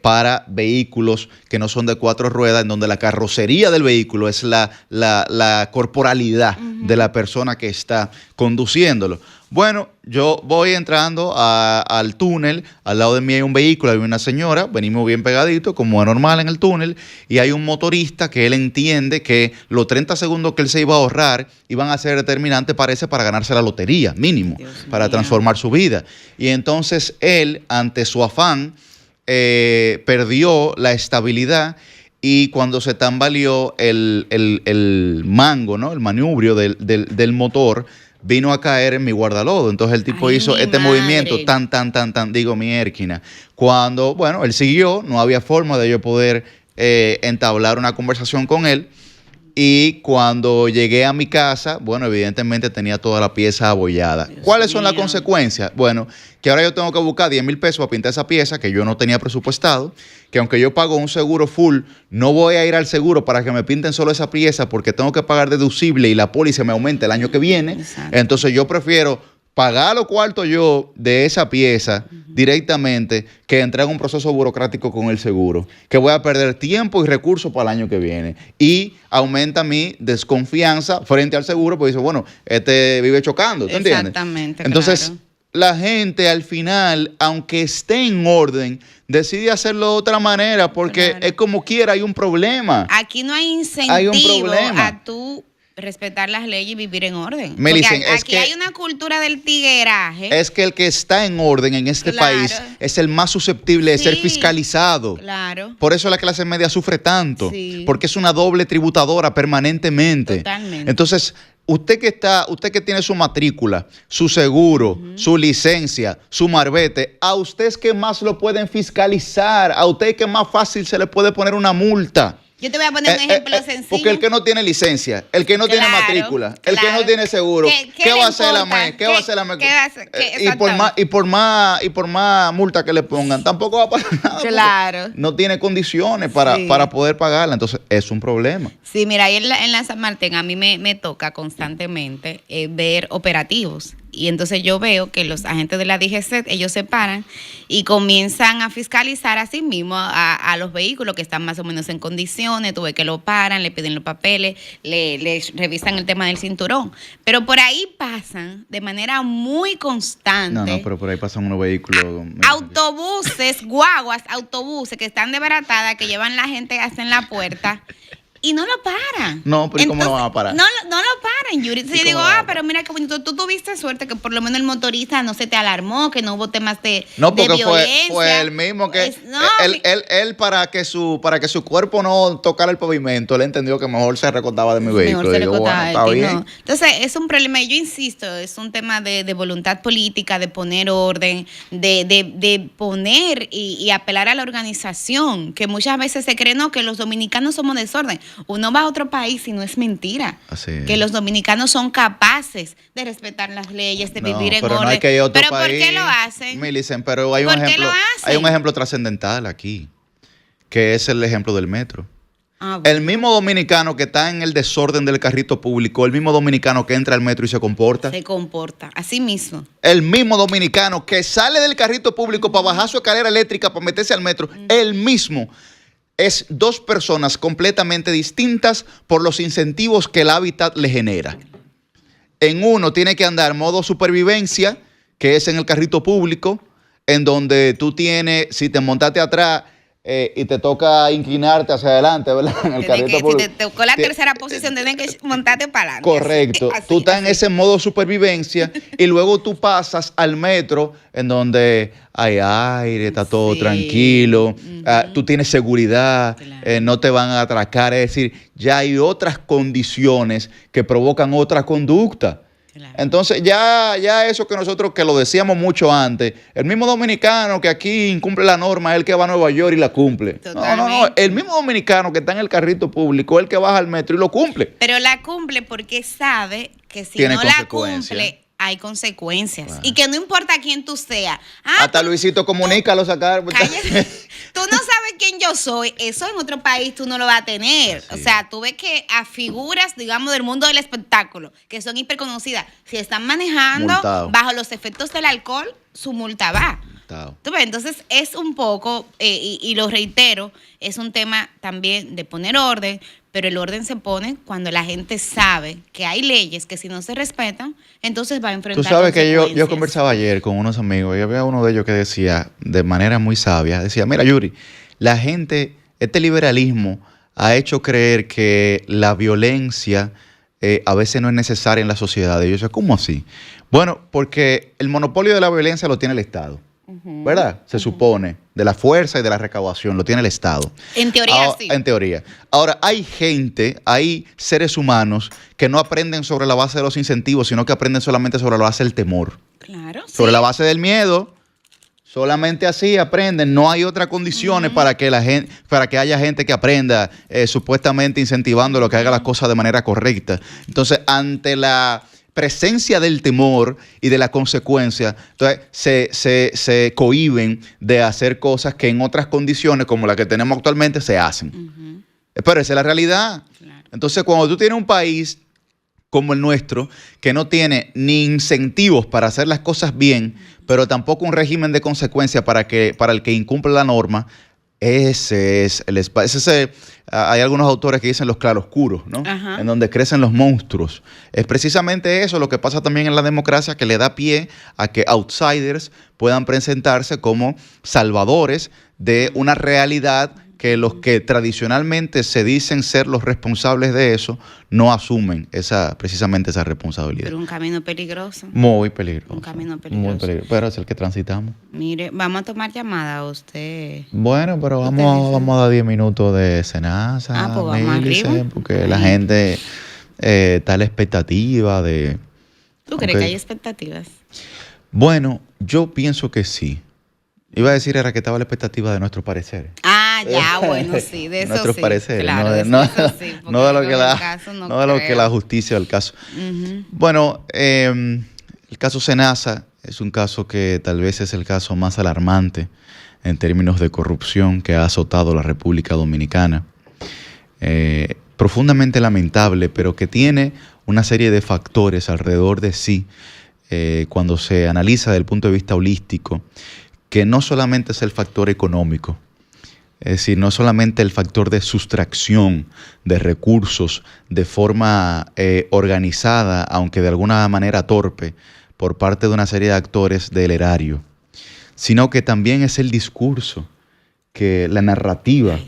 para vehículos que no son de 4 ruedas, en donde la carrocería del vehículo es la corporalidad de la persona que está conduciéndolo. Bueno, yo voy entrando al túnel, al lado de mí hay un vehículo, hay una señora, venimos bien pegaditos, como es normal en el túnel, y hay un motorista que él entiende que los 30 segundos que él se iba a ahorrar iban a ser determinantes, parece, para ganarse la lotería, mínimo, para transformar su vida. Y entonces él, ante su afán, perdió la estabilidad y cuando se tambaleó el mango, ¿no? El manubrio del motor, vino a caer en mi guardalodo. Entonces el tipo hizo este movimiento digo, mi Erquina. Cuando, bueno, él siguió, no había forma de yo poder entablar una conversación con él. Y cuando llegué a mi casa, bueno, evidentemente tenía toda la pieza abollada. ¿Cuáles son las consecuencias? Bueno, que ahora yo tengo que buscar 10 mil pesos para pintar esa pieza que yo no tenía presupuestado, que aunque yo pago un seguro full, no voy a ir al seguro para que me pinten solo esa pieza porque tengo que pagar deducible y la póliza me aumenta el año que viene. Exacto. Entonces yo prefiero pagar los cuartos yo de esa pieza directamente que entrar en un proceso burocrático con el seguro, que voy a perder tiempo y recursos para el año que viene. Y aumenta mi desconfianza frente al seguro, porque dice, bueno, este vive chocando, ¿te entiendes? Exactamente. Entonces, claro, la gente al final, aunque esté en orden, decide hacerlo de otra manera porque claro, es como quiera, hay un problema. Aquí no hay incentivo a tú respetar las leyes y vivir en orden. Melicen, aquí hay una cultura del tigueraje. Es que el que está en orden en este país es el más susceptible de ser fiscalizado. Claro. Por eso la clase media sufre tanto. Porque es una doble tributadora permanentemente. Totalmente. Entonces, usted que tiene su matrícula, su seguro, su licencia, su marbete, a usted es que más lo pueden fiscalizar, a usted es que más fácil se le puede poner una multa. Yo te voy a poner un ejemplo sencillo. Porque el que no tiene licencia, el que no tiene matrícula, el que no tiene seguro, ¿qué va a hacer la MEC? ¿Qué va a hacer la MEC? Y por más multa que le pongan, tampoco va a pasar nada. Claro. No tiene condiciones para poder pagarla. Entonces, es un problema. Sí, mira, ahí en la San Martín a mí me toca constantemente ver operativos. Y entonces yo veo que los agentes de la DGC, ellos se paran y comienzan a fiscalizar a sí mismos a los vehículos que están más o menos en condiciones. Tú ves que lo paran, le piden los papeles, le revisan el tema del cinturón. Pero por ahí pasan de manera muy constante. No, pero por ahí pasan unos vehículos. Autobuses, guaguas, autobuses que están desbaratadas, que llevan la gente hasta en la puerta. Y no lo paran. No, pero ¿cómo lo van a parar? No lo paran, Yuri. Entonces yo digo, pero mira qué bonito. Tú tuviste suerte que por lo menos el motorista no se te alarmó, que no hubo temas de violencia. Fue el mismo que él para que su cuerpo no tocara el pavimento, él entendió que mejor se recostaba de mi vehículo. Mejor se recostaba de ti, no. Entonces es un problema, y yo insisto, es un tema de voluntad política, de poner orden, de poner y apelar a la organización, que muchas veces se cree, no, que los dominicanos somos desorden. Uno va a otro país y no es mentira. Que los dominicanos son capaces de respetar las leyes, de vivir en orden. No hay que ir a otro pero país. ¿por qué lo hacen? Milicen, pero hay un ejemplo trascendental aquí, que es el ejemplo del metro. Bueno. El mismo dominicano que está en el desorden del carrito público, el mismo dominicano que entra al metro y se comporta. Se comporta, así mismo. El mismo dominicano que sale del carrito público para bajar su escalera eléctrica para meterse al metro, el mismo. Es dos personas completamente distintas por los incentivos que el hábitat le genera. En uno tiene que andar modo supervivencia, que es en el carrito público, en donde tú tienes, si te montaste atrás y te toca inclinarte hacia adelante, ¿verdad? En el carrito público. Si te tocó la tercera posición, tienes que montarte para adelante. Correcto. Tú estás en ese modo supervivencia y luego tú pasas al metro, en donde hay aire, está todo tranquilo, tú tienes seguridad, no te van a atracar. Es decir, ya hay otras condiciones que provocan otra conducta. Claro. Entonces ya eso que nosotros, que lo decíamos mucho antes, el mismo dominicano que aquí incumple la norma es el que va a Nueva York y la cumple. No, el mismo dominicano que está en el carrito público es el que baja al metro y lo cumple. Pero la cumple porque sabe que si no la cumple hay consecuencias. Wow. Y que no importa quién tú seas. Hasta Luisito Comunica lo sacaron. Tú no sabes quién yo soy. Eso en otro país tú no lo vas a tener. O sea, tú ves que a figuras, digamos, del mundo del espectáculo, que son hiperconocidas, si están manejando bajo los efectos del alcohol, su multa va. ¿Tú ves? Entonces es un poco, y lo reitero, es un tema también de poner orden, pero el orden se pone cuando la gente sabe que hay leyes que si no se respetan, entonces va a enfrentar. Tú sabes que yo conversaba ayer con unos amigos y había uno de ellos que decía, de manera muy sabia, decía, mira Yuri, la gente, este liberalismo ha hecho creer que la violencia a veces no es necesaria en la sociedad. Y yo decía, ¿cómo así? Bueno, porque el monopolio de la violencia lo tiene el Estado. ¿verdad? Se supone, de la fuerza y de la recaudación, lo tiene el Estado. En teoría, sí. En teoría. Ahora, hay seres humanos que no aprenden sobre la base de los incentivos, sino que aprenden solamente sobre la base del temor. Claro, sí. Sobre la base del miedo. Solamente así aprenden. No hay otras condiciones para que haya gente que aprenda, supuestamente incentivando que haga las cosas de manera correcta. Entonces, ante la presencia del temor y de la consecuencia, entonces se cohíben de hacer cosas que en otras condiciones, como la que tenemos actualmente, se hacen. Pero esa es la realidad. Claro. Entonces, cuando tú tienes un país como el nuestro, que no tiene ni incentivos para hacer las cosas bien, pero tampoco un régimen de consecuencia para el que incumple la norma, ese es el espacio. Hay algunos autores que dicen los claroscuros, ¿no? Ajá. En donde crecen los monstruos. Es precisamente eso lo que pasa también en la democracia, que le da pie a que outsiders puedan presentarse como salvadores de una realidad que los que tradicionalmente se dicen ser los responsables de eso no asumen precisamente esa responsabilidad. Pero un camino peligroso. Muy peligroso. Un camino peligroso. Muy peligroso. Pero es el que transitamos. Mire, vamos a tomar llamada a usted. Bueno, pero vamos a dar 10 minutos de cenaza. Pues vamos arriba. Porque la gente está a la expectativa de... ¿Tú crees que hay expectativas? Bueno, yo pienso que sí. Iba a decir era que estaba la expectativa de nuestros pareceres. Ya, bueno, sí, de eso nuestros sí. pareceres, claro, no de lo que la justicia del caso. Bueno, el caso Senasa es un caso que tal vez es el caso más alarmante en términos de corrupción que ha azotado la República Dominicana. Profundamente lamentable, pero que tiene una serie de factores alrededor de sí cuando se analiza desde el punto de vista holístico, que no solamente es el factor económico, es decir, no solamente el factor de sustracción de recursos de forma organizada, aunque de alguna manera torpe, por parte de una serie de actores del erario, sino que también es el discurso, la narrativa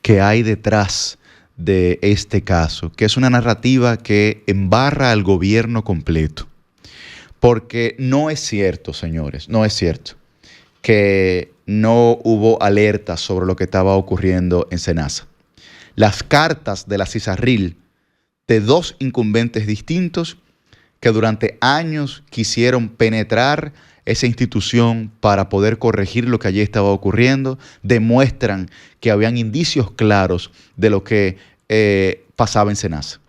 que hay detrás de este caso, que es una narrativa que embarra al gobierno completo. Porque no es cierto, señores, no es cierto que no hubo alertas sobre lo que estaba ocurriendo en Senasa. Las cartas de la CISARRIL de dos incumbentes distintos que durante años quisieron penetrar esa institución para poder corregir lo que allí estaba ocurriendo, demuestran que habían indicios claros de lo que pasaba en Senasa.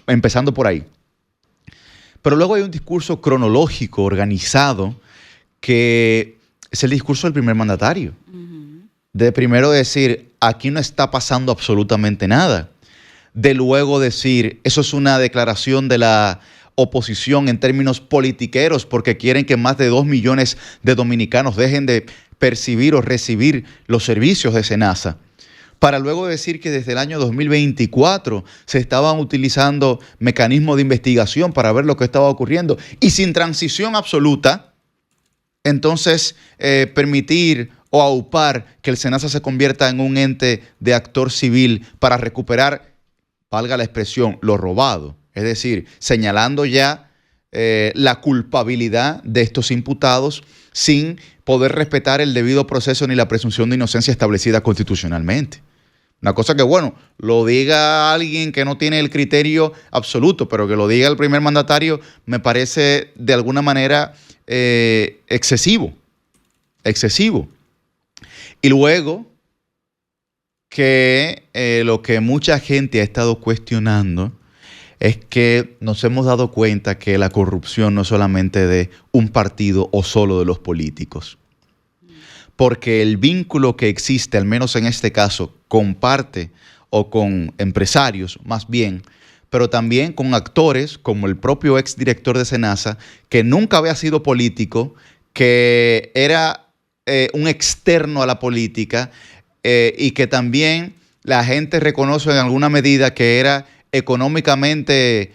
Empezando por ahí. Pero luego hay un discurso cronológico, organizado, que es el discurso del primer mandatario. De primero decir, aquí no está pasando absolutamente nada. De luego decir, eso es una declaración de la oposición en términos politiqueros porque quieren que más de 2 millones de dominicanos dejen de percibir o recibir los servicios de Senasa. Para luego decir que desde el año 2024 se estaban utilizando mecanismos de investigación para ver lo que estaba ocurriendo y sin transición absoluta, entonces permitir o aupar que el Senasa se convierta en un ente de actor civil para recuperar, valga la expresión, lo robado. Es decir, señalando ya la culpabilidad de estos imputados sin poder respetar el debido proceso ni la presunción de inocencia establecida constitucionalmente. Una cosa que, bueno, lo diga alguien que no tiene el criterio absoluto, pero que lo diga el primer mandatario me parece de alguna manera excesivo. Y luego que lo que mucha gente ha estado cuestionando es que nos hemos dado cuenta que la corrupción no es solamente de un partido o solo de los políticos. Porque el vínculo que existe, al menos en este caso, con parte o con empresarios más bien, pero también con actores como el propio exdirector de Senasa, que nunca había sido político, que era un externo a la política y que también la gente reconoce en alguna medida que era económicamente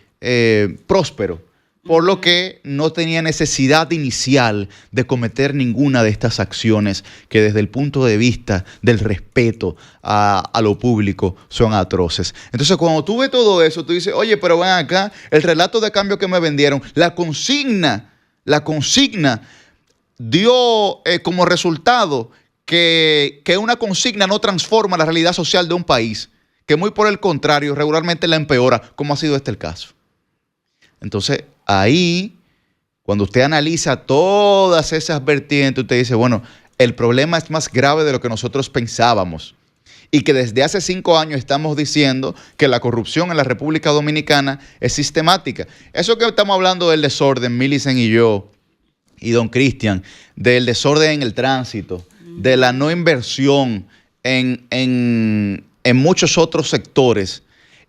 próspero, por lo que no tenía necesidad inicial de cometer ninguna de estas acciones que desde el punto de vista del respeto a lo público son atroces. Entonces, cuando tú ves todo eso, tú dices, oye, pero ven acá, el relato de cambio que me vendieron, la consigna dio como resultado que una consigna no transforma la realidad social de un país, que muy por el contrario, regularmente la empeora, como ha sido el caso. Entonces, ahí, cuando usted analiza todas esas vertientes, usted dice, bueno, el problema es más grave de lo que nosotros pensábamos. Y que desde hace 5 años estamos diciendo que la corrupción en la República Dominicana es sistemática. Eso que estamos hablando del desorden, Millicent y yo, y don Cristian, del desorden en el tránsito, de la no inversión en muchos otros sectores,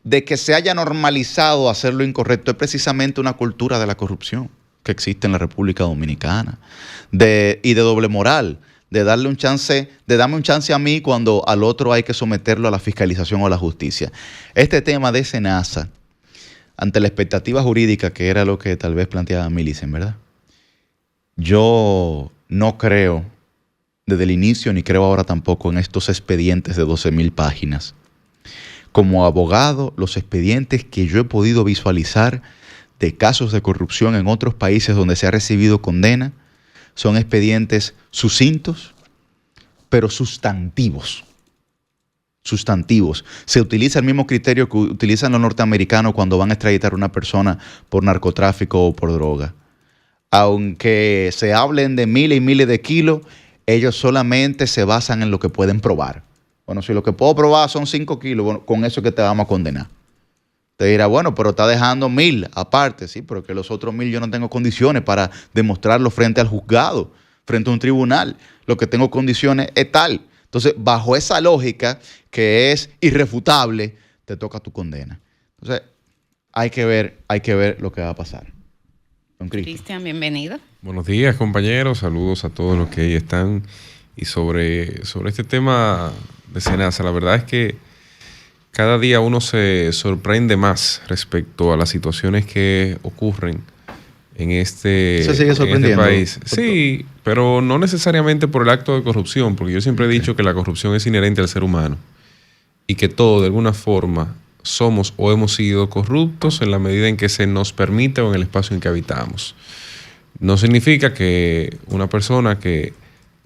de que se haya normalizado hacer lo incorrecto, es precisamente una cultura de la corrupción que existe en la República Dominicana y de doble moral, de darle un chance, de darme un chance a mí cuando al otro hay que someterlo a la fiscalización o a la justicia. Este tema de SENASA, ante la expectativa jurídica, que era lo que tal vez planteaba Millicent, ¿verdad? Yo no creo desde el inicio, ni creo ahora tampoco, en estos expedientes de 12,000 páginas. Como abogado, los expedientes que yo he podido visualizar de casos de corrupción en otros países donde se ha recibido condena son expedientes sucintos, pero sustantivos. Sustantivos. Se utiliza el mismo criterio que utilizan los norteamericanos cuando van a extraditar a una persona por narcotráfico o por droga. Aunque se hablen de miles y miles de kilos, ellos solamente se basan en lo que pueden probar. Bueno, si lo que puedo probar son 5 kilos, bueno, con eso es que te vamos a condenar. Te dirá, bueno, pero está dejando 1,000 aparte, sí, pero que los otros 1,000 yo no tengo condiciones para demostrarlo frente al juzgado, frente a un tribunal. Lo que tengo condiciones es tal. Entonces, bajo esa lógica que es irrefutable, te toca tu condena. Entonces, hay que ver lo que va a pasar. Don Cristian, bienvenido. Buenos días, compañeros. Saludos a todos los que ahí están. Y sobre este tema de SENASA, la verdad es que cada día uno se sorprende más respecto a las situaciones que ocurren en este país. Sí, pero no necesariamente por el acto de corrupción, porque yo siempre he dicho que la corrupción es inherente al ser humano y que todos de alguna forma somos o hemos sido corruptos en la medida en que se nos permite o en el espacio en que habitamos. No significa que una persona que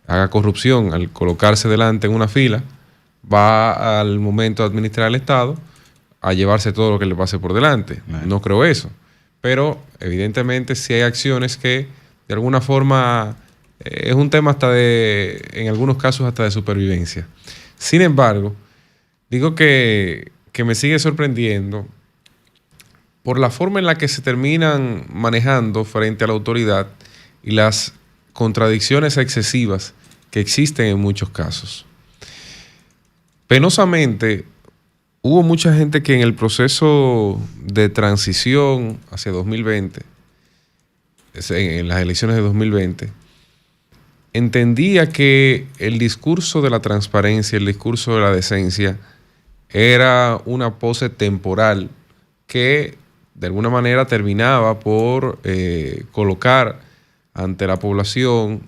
haga corrupción al colocarse delante en una fila va al momento de administrar el Estado a llevarse todo lo que le pase por delante. No creo eso. Pero evidentemente sí hay acciones que de alguna forma es un tema en algunos casos hasta de supervivencia. Sin embargo, digo que me sigue sorprendiendo por la forma en la que se terminan manejando frente a la autoridad y las contradicciones excesivas que existen en muchos casos. Penosamente, hubo mucha gente que en el proceso de transición hacia 2020, en las elecciones de 2020, entendía que el discurso de la transparencia, el discurso de la decencia, era una pose temporal que de alguna manera terminaba por colocar ante la población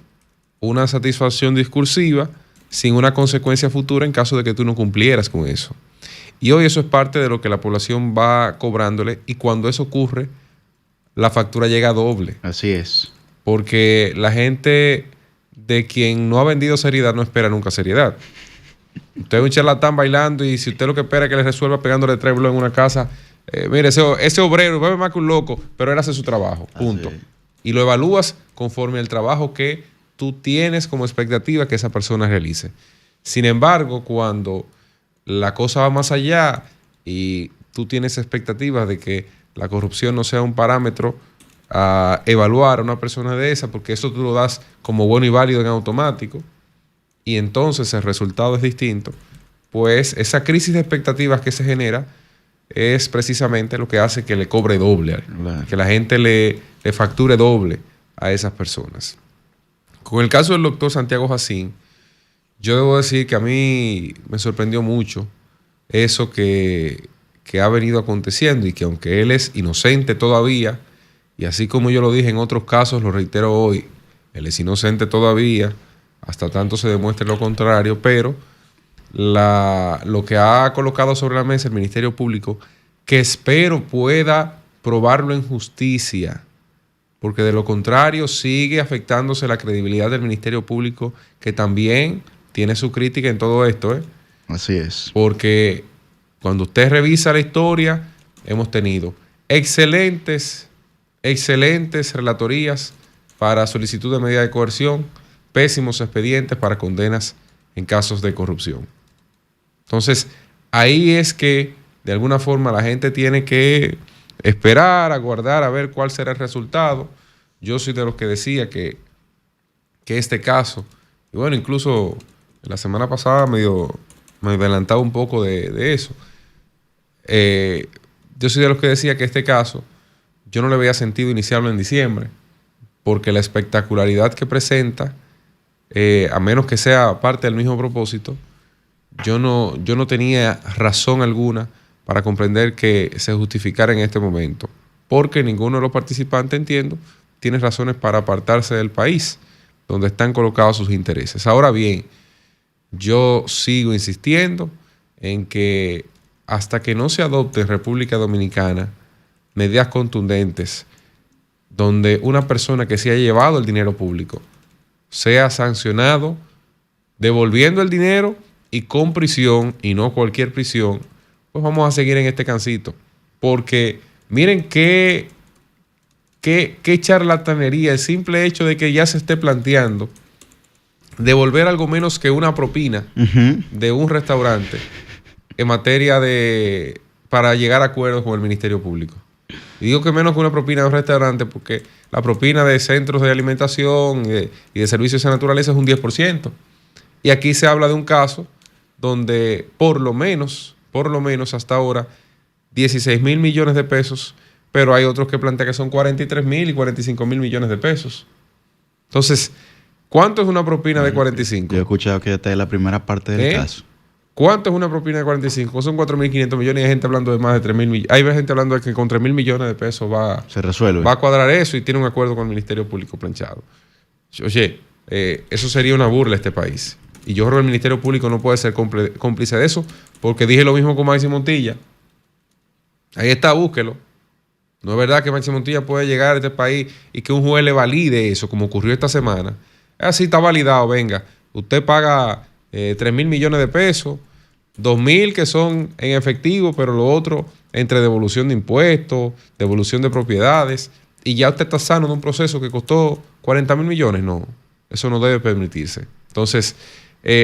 una satisfacción discursiva sin una consecuencia futura en caso de que tú no cumplieras con eso. Y hoy eso es parte de lo que la población va cobrándole, y cuando eso ocurre, la factura llega doble. Así es. Porque la gente de quien no ha vendido seriedad no espera nunca seriedad. Usted es un charlatán bailando y si usted lo que espera es que le resuelva pegándole 3 blows en una casa, mire, ese obrero bebe más que un loco, pero él hace su trabajo, punto. Y lo evalúas conforme al trabajo que tú tienes como expectativa que esa persona realice. Sin embargo, cuando la cosa va más allá y tú tienes expectativas de que la corrupción no sea un parámetro a evaluar a una persona de esa, porque eso tú lo das como bueno y válido en automático, y entonces el resultado es distinto, pues esa crisis de expectativas que se genera es precisamente lo que hace que le cobre doble, que la gente le facture doble a esas personas. Con el caso del doctor Santiago Jacín, yo debo decir que a mí me sorprendió mucho eso que ha venido aconteciendo, y que aunque él es inocente todavía, y así como yo lo dije en otros casos, lo reitero hoy, él es inocente todavía, hasta tanto se demuestre lo contrario, pero lo que ha colocado sobre la mesa el Ministerio Público, que espero pueda probarlo en justicia, porque de lo contrario sigue afectándose la credibilidad del Ministerio Público, que también tiene su crítica en todo esto, ¿eh? Así es. Porque cuando usted revisa la historia, hemos tenido excelentes relatorías para solicitud de medida de coerción, pésimos expedientes para condenas en casos de corrupción. Entonces, ahí es que de alguna forma la gente tiene que esperar, aguardar a ver cuál será el resultado. Yo soy de los que decía que este caso, y bueno, incluso la semana pasada me adelantaba un poco de eso. Yo soy de los que decía que este caso yo no le veía sentido iniciarlo en diciembre, porque la espectacularidad que presenta, a menos que sea parte del mismo propósito, yo no tenía razón alguna para comprender que se justificara en este momento, porque ninguno de los participantes, entiendo, tiene razones para apartarse del país donde están colocados sus intereses. Ahora bien, yo sigo insistiendo en que hasta que no se adopte en República Dominicana medidas contundentes donde una persona que se haya llevado el dinero público sea sancionado devolviendo el dinero y con prisión, y no cualquier prisión, pues vamos a seguir en este cancito. Porque miren qué charlatanería el simple hecho de que ya se esté planteando devolver algo menos que una propina de un restaurante en materia para llegar a acuerdos con el Ministerio Público. Y digo que menos que una propina de un restaurante porque la propina de centros de alimentación y de servicios de naturaleza es un 10%. Y aquí se habla de un caso donde por lo menos hasta ahora 16,000 millones de pesos, pero hay otros que plantean que son 43,000 y 45,000 millones de pesos. Entonces, ¿cuánto es una propina de 45? Yo he escuchado que esta es la primera parte del caso. ¿Cuánto es una propina de 45? Son 4.500 millones y hay gente hablando de más de 3.000 millones. Hay gente hablando de que con 3.000 millones de pesos se resuelve. Va a cuadrar eso y tiene un acuerdo con el Ministerio Público planchado. Oye, eso sería una burla a este país. Y yo creo que el Ministerio Público no puede ser cómplice de eso, porque dije lo mismo con Maxi Montilla. Ahí está, búsquelo. No es verdad que Maxi Montilla puede llegar a este país y que un juez le valide eso, como ocurrió esta semana. Así está validado, venga. Usted paga 3.000 millones de pesos, 2.000 que son en efectivo, pero lo otro entre devolución de impuestos, devolución de propiedades, y ya usted está sano de un proceso que costó 40.000 millones. No, eso no debe permitirse. Entonces,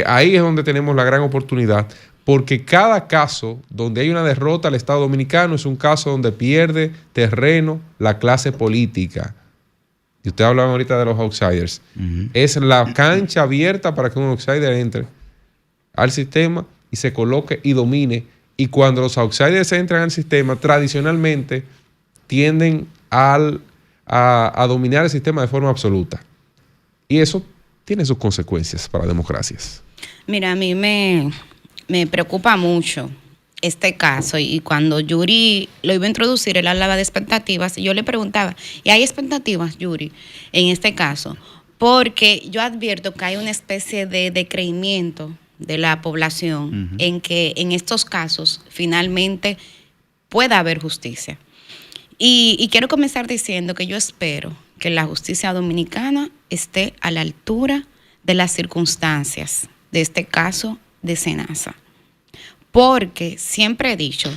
ahí es donde tenemos la gran oportunidad, porque cada caso donde hay una derrota al Estado Dominicano es un caso donde pierde terreno la clase política. Y usted hablaba ahorita de los outsiders. Es la cancha abierta para que un outsider entre al sistema y se coloque y domine. Y cuando los outsiders entran al sistema, tradicionalmente tienden a dominar el sistema de forma absoluta. Y eso tiene sus consecuencias para democracias. Mira, a mí me preocupa mucho este caso, y cuando Yuri lo iba a introducir, él hablaba de expectativas, y yo le preguntaba, ¿y hay expectativas, Yuri, en este caso? Porque yo advierto que hay una especie de decreimiento de la población en que en estos casos finalmente pueda haber justicia. Y quiero comenzar diciendo que yo espero que la justicia dominicana esté a la altura de las circunstancias de este caso de Senasa. Porque siempre he dicho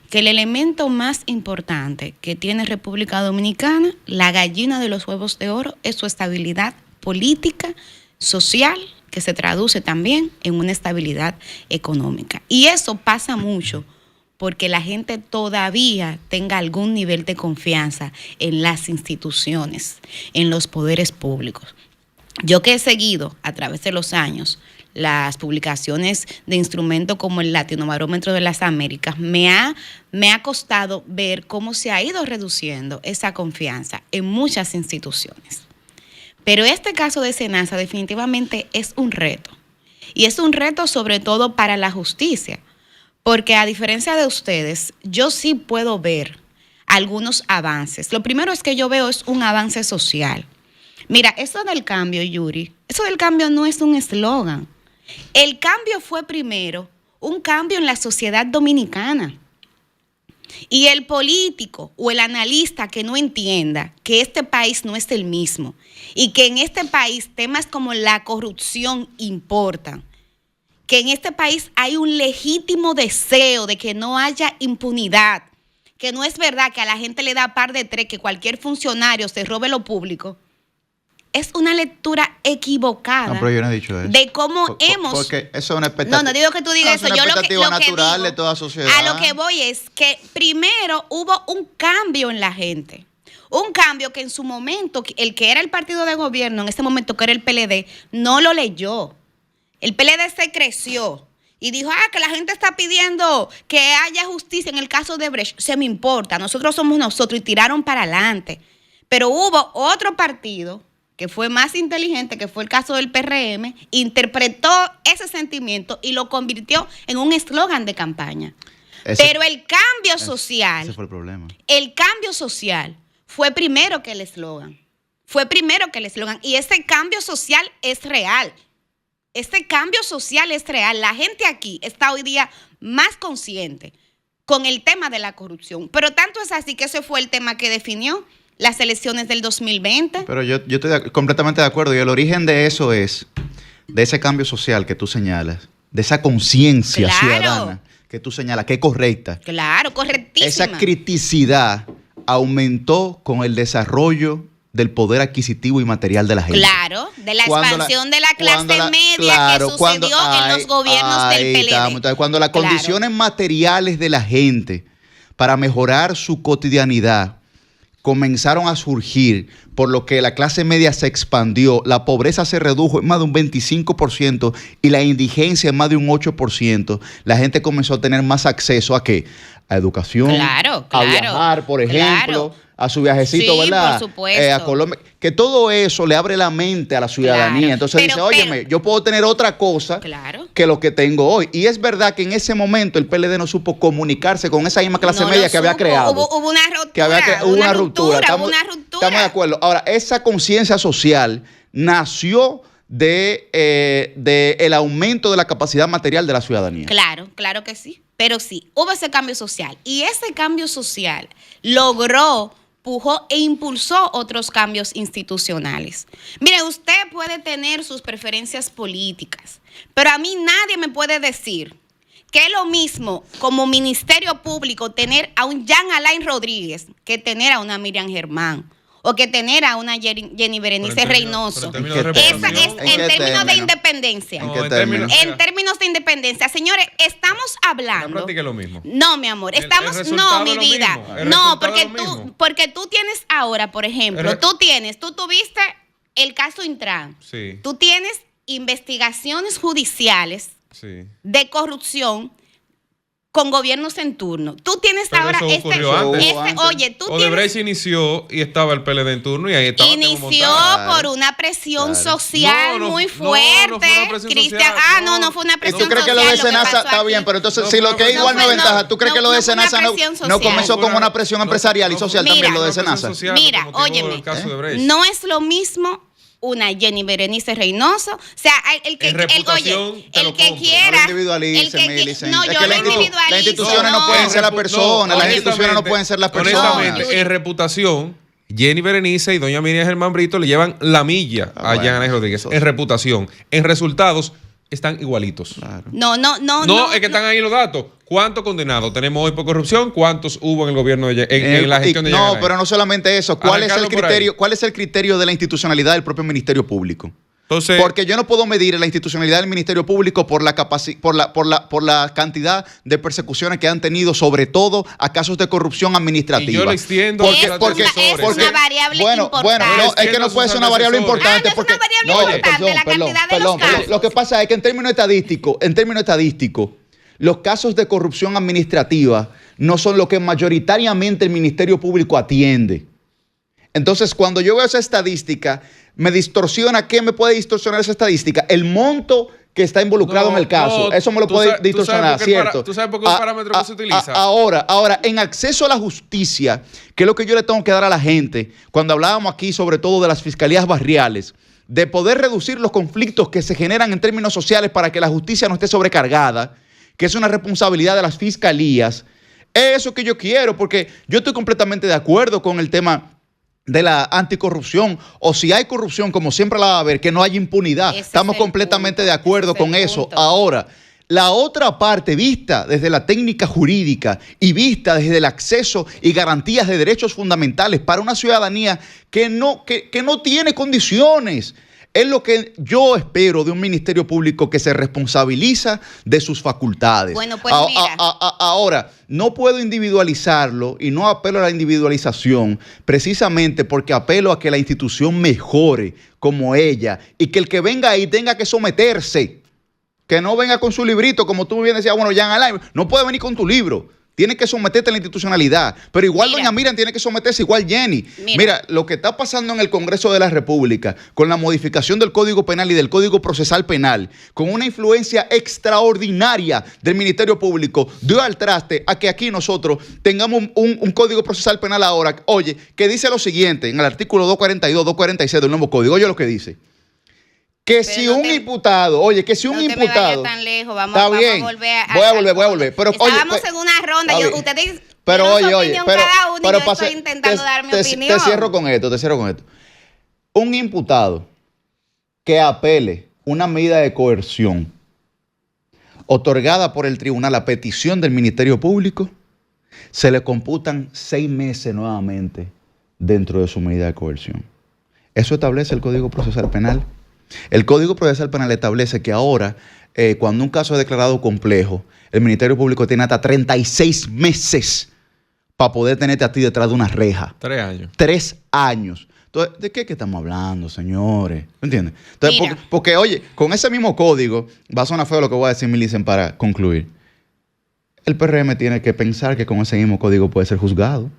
que el elemento más importante que tiene República Dominicana, la gallina de los huevos de oro, es su estabilidad política, social, que se traduce también en una estabilidad económica. Y eso pasa mucho porque la gente todavía tenga algún nivel de confianza en las instituciones, en los poderes públicos. Yo que he seguido a través de los años las publicaciones de instrumentos como el Latinobarómetro de las Américas, me ha costado ver cómo se ha ido reduciendo esa confianza en muchas instituciones. Pero este caso de Senasa definitivamente es un reto. Y es un reto sobre todo para la justicia. Porque a diferencia de ustedes, yo sí puedo ver algunos avances. Lo primero es que yo veo es un avance social. Mira, eso del cambio, Yuri, eso del cambio no es un eslogan. El cambio fue primero un cambio en la sociedad dominicana. Y el político o el analista que no entienda que este país no es el mismo y que en este país temas como la corrupción importan, que en este país hay un legítimo deseo de que no haya impunidad, que no es verdad que a la gente le da par de tres que cualquier funcionario se robe lo público, es una lectura equivocada. No, pero yo no he dicho eso. De cómo hemos... Porque eso es una expectativa. No digo que tú digas eso. Es una Yo expectativa lo que natural digo, de toda sociedad. a lo que voy es que primero hubo un cambio en la gente. Un cambio que en su momento, el que era el partido de gobierno, en ese momento que era el PLD, no lo leyó. El PLD se creció y dijo, que la gente está pidiendo que haya justicia en el caso de Brecht. Se me importa, nosotros somos nosotros, y tiraron para adelante. Pero hubo otro partido que fue más inteligente, que fue el caso del PRM, interpretó ese sentimiento y lo convirtió en un eslogan de campaña. Pero el cambio social, ese fue el problema. El cambio social fue primero que el eslogan. Y ese cambio social es real. La gente aquí está hoy día más consciente con el tema de la corrupción. Pero tanto es así que ese fue el tema que definió las elecciones del 2020. Pero yo estoy completamente de acuerdo. Y el origen de eso es, de ese cambio social que tú señalas, de esa conciencia ciudadana que tú señalas, que es correcta. Claro, correctísima. Esa criticidad aumentó con el desarrollo del poder adquisitivo y material de la gente. Claro, de la expansión de la clase media que sucedió en los gobiernos del PLD. Entonces, cuando las condiciones materiales de la gente para mejorar su cotidianidad comenzaron a surgir, por lo que la clase media se expandió, la pobreza se redujo en más de un 25% y la indigencia en más de un 8%, la gente comenzó a tener más acceso ¿a qué? A educación, a viajar, por ejemplo, a su viajecito, sí, ¿verdad? Por supuesto. A Colombia. Que todo eso le abre la mente a la ciudadanía. Entonces dice, óyeme, yo puedo tener otra cosa que lo que tengo hoy. Y es verdad que en ese momento el PLD no supo comunicarse con esa misma clase media que había creado. Hubo una ruptura. Hubo una ruptura. Estamos de acuerdo. Ahora, esa conciencia social nació de el aumento de la capacidad material de la ciudadanía. Claro que sí. Pero sí, hubo ese cambio social. Y ese cambio social logró, empujó e impulsó otros cambios institucionales. Mire, usted puede tener sus preferencias políticas, pero a mí nadie me puede decir que es lo mismo como Ministerio Público tener a un Jean Alain Rodríguez que tener a una Miriam Germán o que tener a una Jenny Berenice Reynoso. Esa es en términos de independencia. En términos de independencia. Señores, estamos hablando. No practique lo mismo. No, mi amor. No, mi vida. No, porque tú tienes ahora, por ejemplo, tú tuviste el caso Intran. Sí. Tú tienes investigaciones judiciales de corrupción con gobiernos en turno. Tú tienes pero ahora Odebrecht inició y estaba el PLD en turno y ahí estaba. Inició por una presión social muy fuerte. Cristian, no fue una presión social. ¿Tú crees que lo de Senasa está bien? Pero entonces, si lo que es igual no es ventaja, ¿tú crees que lo de Senasa no comenzó con una presión empresarial y social también lo de Senasa? Mira, óyeme, no es lo mismo una Jenny Berenice Reynoso, o sea, el que quiera, las instituciones no pueden ser la persona, las instituciones no pueden ser las personas. Honestamente, en reputación, Jenny Berenice y doña Miriam Germán Brito le llevan la milla a Jean Alain Rodríguez. En reputación, en resultados están igualitos. Claro. No, es que están ahí los datos. ¿Cuántos condenados tenemos hoy por corrupción? ¿Cuántos hubo en el gobierno en la gestión de Jean Alain? No, pero no solamente eso. ¿Cuál es el criterio de la institucionalidad del propio Ministerio Público? Entonces, porque yo no puedo medir la institucionalidad del Ministerio Público por la cantidad de persecuciones que han tenido, sobre todo a casos de corrupción administrativa. Y yo lo extiendo porque es una variable importante. Bueno, no, es que no puede ser una variable importante. Porque la cantidad de los casos. Lo que pasa es que en términos estadísticos, los casos de corrupción administrativa no son lo que mayoritariamente el Ministerio Público atiende. Entonces, cuando yo veo esa estadística, me distorsiona. ¿Qué me puede distorsionar esa estadística? El monto que está involucrado en el caso. Eso me lo puede distorsionar, ¿cierto? ¿Tú sabes por qué es un parámetro que se utiliza? Ahora, en acceso a la justicia, que es lo que yo le tengo que dar a la gente, cuando hablábamos aquí sobre todo de las fiscalías barriales, de poder reducir los conflictos que se generan en términos sociales para que la justicia no esté sobrecargada, que es una responsabilidad de las fiscalías, Es eso que yo quiero, porque yo estoy completamente de acuerdo con el tema de la anticorrupción, o si hay corrupción, como siempre la va a haber, que no haya impunidad. Estamos completamente de acuerdo con eso. Ahora, la otra parte, vista desde la técnica jurídica y vista desde el acceso y garantías de derechos fundamentales para una ciudadanía que no tiene condiciones. Es lo que yo espero de un ministerio público que se responsabiliza de sus facultades. Bueno, pues mira. Ahora, no puedo individualizarlo y no apelo a la individualización precisamente porque apelo a que la institución mejore como ella y que el que venga ahí tenga que someterse. Que no venga con su librito, como tú bien decías, bueno, Jean Alain, no puede venir con tu libro. Tienes que someterte a la institucionalidad. Pero igual doña Miriam tiene que someterse, igual Jenny. Mira, lo que está pasando en el Congreso de la República, con la modificación del Código Penal y del Código Procesal Penal, con una influencia extraordinaria del Ministerio Público, dio al traste a que aquí nosotros tengamos un Código Procesal Penal ahora, oye, que dice lo siguiente, en el artículo 242, 246 del nuevo Código, oye lo que dice. Que pero si no un imputado, oye, que si un imputado. Tan lejos, vamos a volver. Voy a volver. Pero, estábamos en una ronda. Ustedes. Pero oye, pero yo estoy intentando dar mi opinión. Te cierro con esto. Un imputado que apele una medida de coerción otorgada por el tribunal a petición del Ministerio Público, se le computan 6 meses nuevamente dentro de su medida de coerción. Eso establece el Código Procesal Penal. El Código Procesal Penal establece que ahora, cuando un caso es declarado complejo, el Ministerio Público tiene hasta 36 meses para poder tenerte a ti detrás de una reja. 3 años. 3 años. Entonces, ¿de qué estamos hablando, señores? ¿Entiendes? Entonces, porque, oye, con ese mismo código, va a sonar feo lo que voy a decir, Millicent, para concluir. El PRM tiene que pensar que con ese mismo código puede ser juzgado.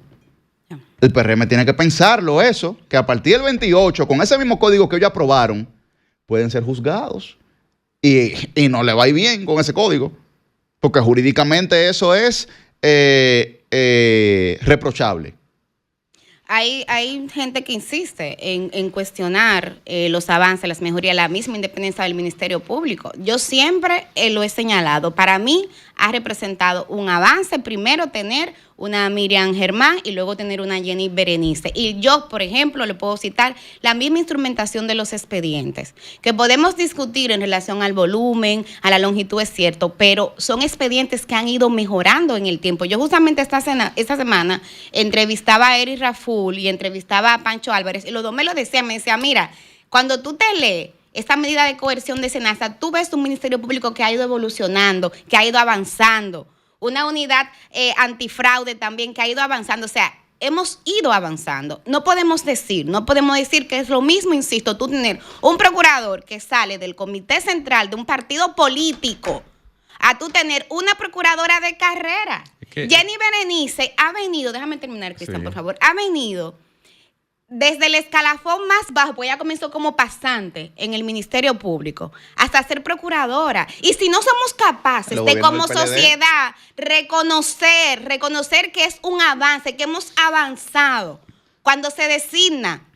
El PRM tiene que pensarlo eso, que a partir del 28, con ese mismo código que ellos aprobaron, pueden ser juzgados. Y no le va a ir bien con ese código, porque jurídicamente eso es reprochable. Hay gente que insiste en cuestionar los avances, las mejorías, la misma independencia del Ministerio Público. Yo siempre lo he señalado. Para mí ha representado un avance, primero tener una Miriam Germán y luego tener una Jenny Berenice. Y yo, por ejemplo, le puedo citar la misma instrumentación de los expedientes, que podemos discutir en relación al volumen, a la longitud, es cierto, pero son expedientes que han ido mejorando en el tiempo. Yo justamente esta semana entrevistaba a Eric Raful y entrevistaba a Pancho Álvarez, y los dos me lo decían, me decían, mira, cuando tú te lees esta medida de coerción de Senasa, tú ves un Ministerio Público que ha ido evolucionando, que ha ido avanzando, una unidad antifraude también que ha ido avanzando, o sea, hemos ido avanzando. No podemos decir que es lo mismo, insisto, tú tener un procurador que sale del comité central de un partido político a tú tener una procuradora de carrera. Jenny Berenice ha venido, déjame terminar, Cristian, por favor, ha venido desde el escalafón más bajo, pues ella comenzó como pasante en el Ministerio Público, hasta ser procuradora. Y si no somos capaces de, como sociedad, reconocer que es un avance, que hemos avanzado, cuando se designa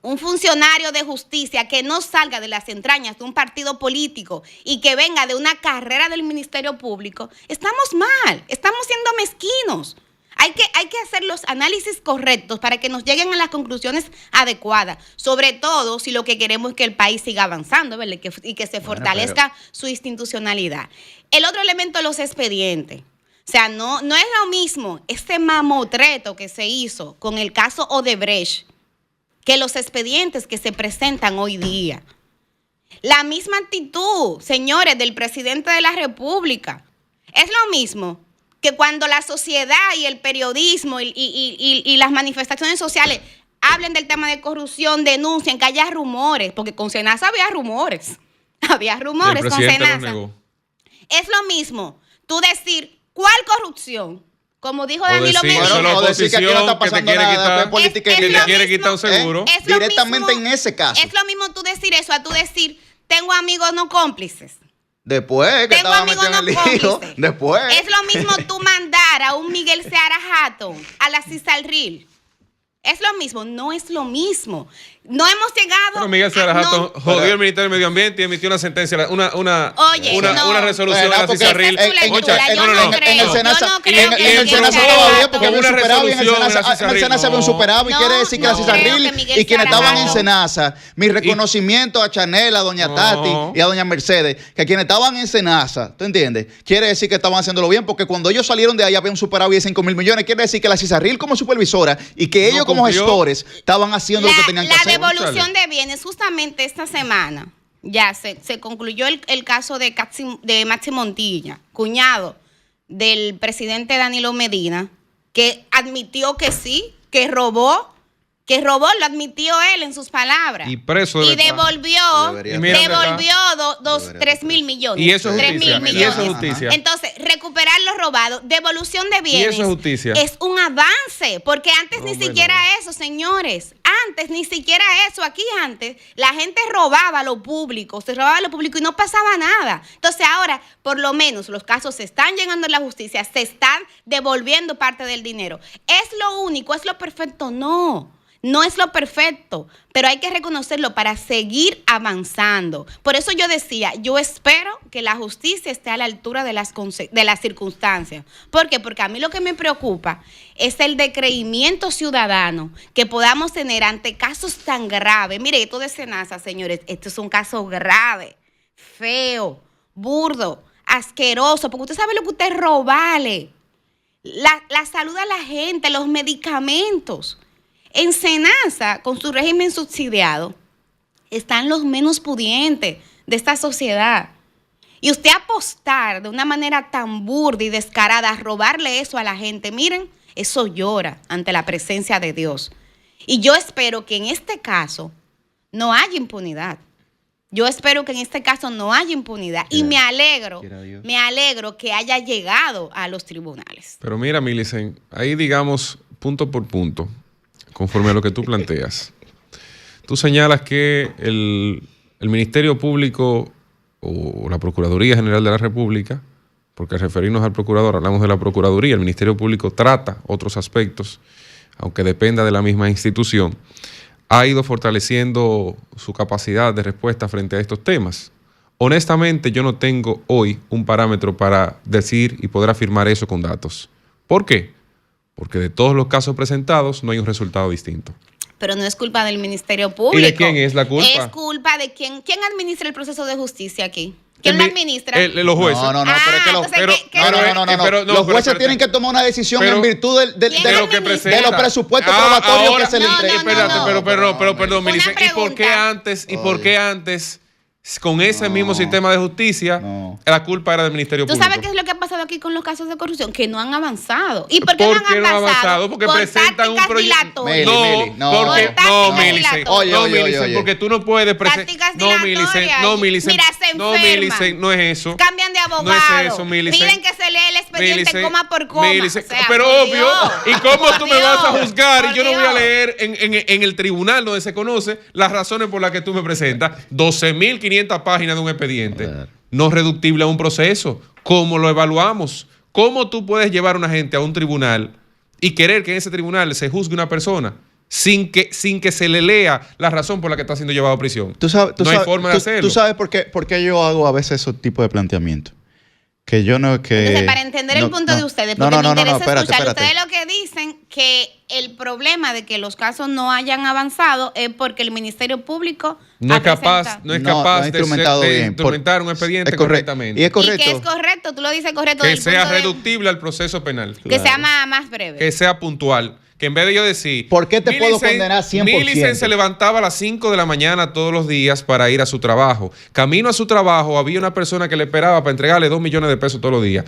un funcionario de justicia que no salga de las entrañas de un partido político y que venga de una carrera del Ministerio Público, estamos mal, estamos siendo mezquinos. Hay que hacer los análisis correctos para que nos lleguen a las conclusiones adecuadas, sobre todo si lo que queremos es que el país siga avanzando, ¿verdad? Y que se fortalezca su institucionalidad. El otro elemento, los expedientes. O sea, no es lo mismo este mamotreto que se hizo con el caso Odebrecht que los expedientes que se presentan hoy día. La misma actitud, señores, del presidente de la República. Es lo mismo que cuando la sociedad y el periodismo y las manifestaciones sociales hablen del tema de corrupción, denuncien que haya rumores, porque con Senasa había rumores. Había rumores con Senasa. Es lo mismo tú decir, ¿cuál corrupción? Como dijo Danilo Medina. O decir que aquí no está pasando nada, que te quiere quitar un seguro. Directamente en ese caso. Es lo mismo tú decir eso, a tú decir, tengo amigos no cómplices. Después que tengo amigos no cómplices. Después. Es lo mismo tú mandar a un Miguel Seara Hatton a la CISALRIL. Es lo mismo, no es lo mismo. No hemos llegado. Pero Miguel Sarajato jodió el Ministerio de Medio Ambiente y emitió una sentencia, una resolución a la Cisarril. En el Senasa todavía, porque había un superávit. En el Senasa había un superávit. Quiere decir que la Cisarril y quienes estaban en Senasa, mi reconocimiento a Chanel, a doña Tati y a doña Mercedes, que quienes estaban en Senasa, ¿tú entiendes? Quiere decir que estaban haciéndolo bien, porque cuando ellos salieron de ahí había un superávit de 5,000 millones. Quiere decir que la Cisarril como supervisora y que ellos como gestores estaban haciendo lo que tenían que hacer. Devolución de bienes, justamente esta semana ya se concluyó el caso de Maxi Montilla, cuñado del presidente Danilo Medina, que admitió que sí, que robó, lo admitió él en sus palabras. Y preso y devolvió 3,000 millones. Y eso es 3,000 justicia. millones. Y eso es justicia. Entonces, recuperar lo robado, devolución de bienes. Y eso es justicia. Es un avance, porque antes ni siquiera eso, señores. Antes, ni siquiera eso. Aquí antes, la gente robaba lo público, y no pasaba nada. Entonces ahora, por lo menos, los casos se están llegando a la justicia, se están devolviendo parte del dinero. ¿Es lo único? ¿Es lo perfecto? No es lo perfecto, pero hay que reconocerlo para seguir avanzando. Por eso yo decía, yo espero que la justicia esté a la altura de las circunstancias. ¿Por qué? Porque a mí lo que me preocupa es el decreimiento ciudadano que podamos tener ante casos tan graves. Mire, esto de Senasa, señores, esto es un caso grave, feo, burdo, asqueroso, porque usted sabe lo que usted robale. La salud a la gente, los medicamentos. En Senasa, con su régimen subsidiado, están los menos pudientes de esta sociedad. Y usted apostar de una manera tan burda y descarada a robarle eso a la gente, miren, eso llora ante la presencia de Dios. Y yo espero que en este caso no haya impunidad. Y me alegro que haya llegado a los tribunales. Pero mira, Millicent, ahí digamos punto por punto, conforme a lo que tú planteas. Tú señalas que el Ministerio Público o la Procuraduría General de la República, porque al referirnos al procurador hablamos de la Procuraduría, el Ministerio Público trata otros aspectos, aunque dependa de la misma institución, ha ido fortaleciendo su capacidad de respuesta frente a estos temas. Honestamente, yo no tengo hoy un parámetro para decir y poder afirmar eso con datos. ¿Por qué? Porque de todos los casos presentados no hay un resultado distinto. Pero no es culpa del Ministerio Público. ¿Y de quién es la culpa? Es culpa de quién administra el proceso de justicia aquí. ¿Quién lo administra? Los jueces. No, los jueces tienen que tomar una decisión en virtud de los presupuestos probatorios que se le entregan. Perdón, Millicent. ¿Y por qué antes, con ese mismo sistema de justicia, la culpa era del Ministerio Público? ¿Tú sabes qué es lo que ha pasado aquí con los casos de corrupción? Que no han avanzado. ¿Y por qué no han avanzado? Porque presentan un proyecto. Millicent. Oye, porque tú no puedes presentar. No, Millicent. Mira, se enferma. No, Millicent, no es eso. Cambian de abogado. No es eso, Millicent. Piden que se lea el expediente coma por coma. Pero obvio. ¿Y cómo tú me vas a juzgar? Y yo no voy a leer en el tribunal donde se conoce las razones por las que tú me presentas 12,500 páginas de un expediente. No reductible a un proceso. ¿Cómo lo evaluamos? ¿Cómo tú puedes llevar a una gente a un tribunal y querer que en ese tribunal se juzgue una persona sin que se le lea la razón por la que está siendo llevado a prisión? No hay forma de hacerlo. ¿Tú sabes por qué yo hago a veces esos tipos de planteamientos? Que yo no es que... Entonces, para entender el punto de ustedes, porque me interesa escuchar, ustedes lo que dicen que el problema de que los casos no hayan avanzado es porque el Ministerio Público no es capaz de instrumentar un expediente correctamente. Y es correcto. Y que es correcto, tú lo dices correcto. Que sea reductible al proceso penal. Que sea más breve. Que sea puntual. Que en vez de yo decir... ¿Por qué te puedo condenar 100%? Millicent se levantaba a las 5 de la mañana todos los días para ir a su trabajo. Camino a su trabajo había una persona que le esperaba para entregarle 2 millones de pesos todos los días.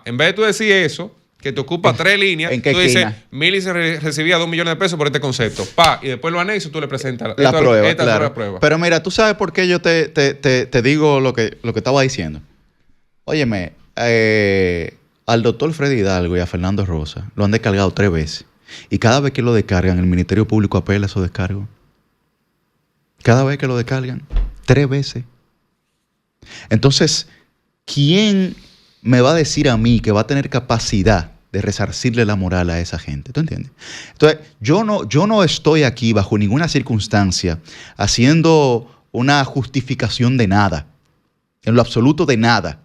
En vez de tú decir eso, que te ocupa 3 líneas, tú dices, Millicent recibía 2 millones de pesos por este concepto. Y después lo anexo, tú le presentas la prueba. Esta es la prueba. Pero mira, ¿tú sabes por qué yo te digo lo que estaba diciendo? Óyeme, al doctor Freddy Hidalgo y a Fernando Rosa lo han descargado 3 veces. Y cada vez que lo descargan, el Ministerio Público apela a esos descargos. Cada vez que lo descargan, 3 veces. Entonces, ¿quién me va a decir a mí que va a tener capacidad de resarcirle la moral a esa gente. ¿Tú entiendes? Entonces, yo no estoy aquí bajo ninguna circunstancia haciendo una justificación de nada, en lo absoluto de nada.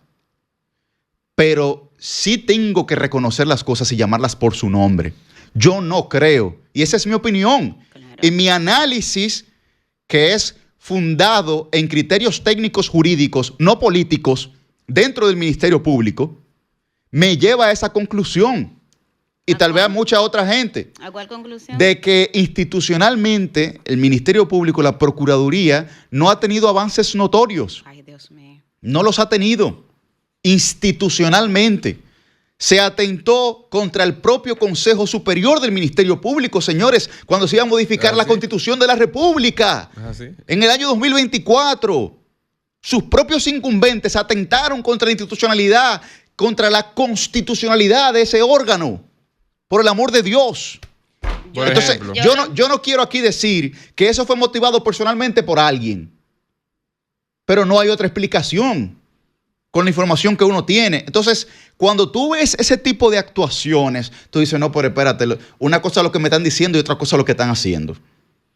Pero sí tengo que reconocer las cosas y llamarlas por su nombre. Yo no creo, y esa es mi opinión, claro. Y mi análisis, que es fundado en criterios técnicos jurídicos, no políticos, dentro del Ministerio Público, me lleva a esa conclusión. Y tal vez a mucha otra gente. ¿A cuál conclusión? De que institucionalmente el Ministerio Público, la Procuraduría, no ha tenido avances notorios. Ay, Dios mío. No los ha tenido. Institucionalmente. Se atentó contra el propio Consejo Superior del Ministerio Público, señores, cuando se iba a modificar la Constitución de la República. En el año 2024. Sus propios incumbentes atentaron contra la institucionalidad, contra la constitucionalidad de ese órgano. Por el amor de Dios. Entonces, yo no quiero aquí decir que eso fue motivado personalmente por alguien. Pero no hay otra explicación con la información que uno tiene. Entonces, cuando tú ves ese tipo de actuaciones, tú dices, no, pero espérate, una cosa es lo que me están diciendo y otra cosa es lo que están haciendo.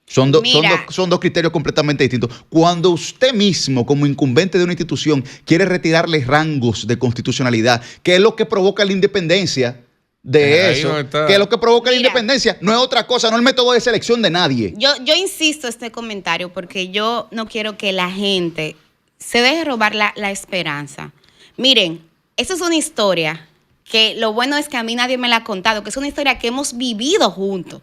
Son dos criterios completamente distintos. Cuando usted mismo, como incumbente de una institución, quiere retirarle rangos de constitucionalidad, que es lo que provoca la independencia de eso, que es lo que provoca la independencia, no es otra cosa, no es el método de selección de nadie. Yo insisto en este comentario porque yo no quiero que la gente se deje robar la esperanza. Miren, esa es una historia que lo bueno es que a mí nadie me la ha contado, que es una historia que hemos vivido juntos.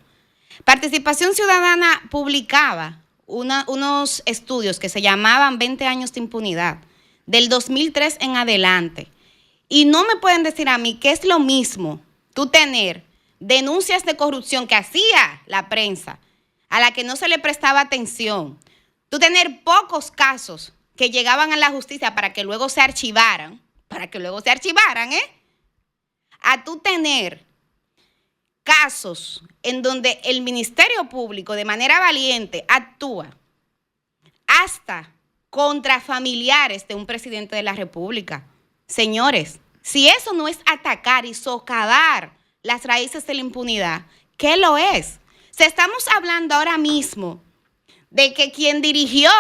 Participación Ciudadana publicaba unos estudios que se llamaban 20 años de impunidad, del 2003 en adelante. Y no me pueden decir a mí que es lo mismo tú tener denuncias de corrupción que hacía la prensa, a la que no se le prestaba atención, tú tener pocos casos que llegaban a la justicia para que luego se archivaran, a tú tener casos en donde el Ministerio Público de manera valiente actúa hasta contra familiares de un presidente de la República. Señores, si eso no es atacar y socavar las raíces de la impunidad, ¿qué lo es? Si estamos hablando ahora mismo de que quien dirigió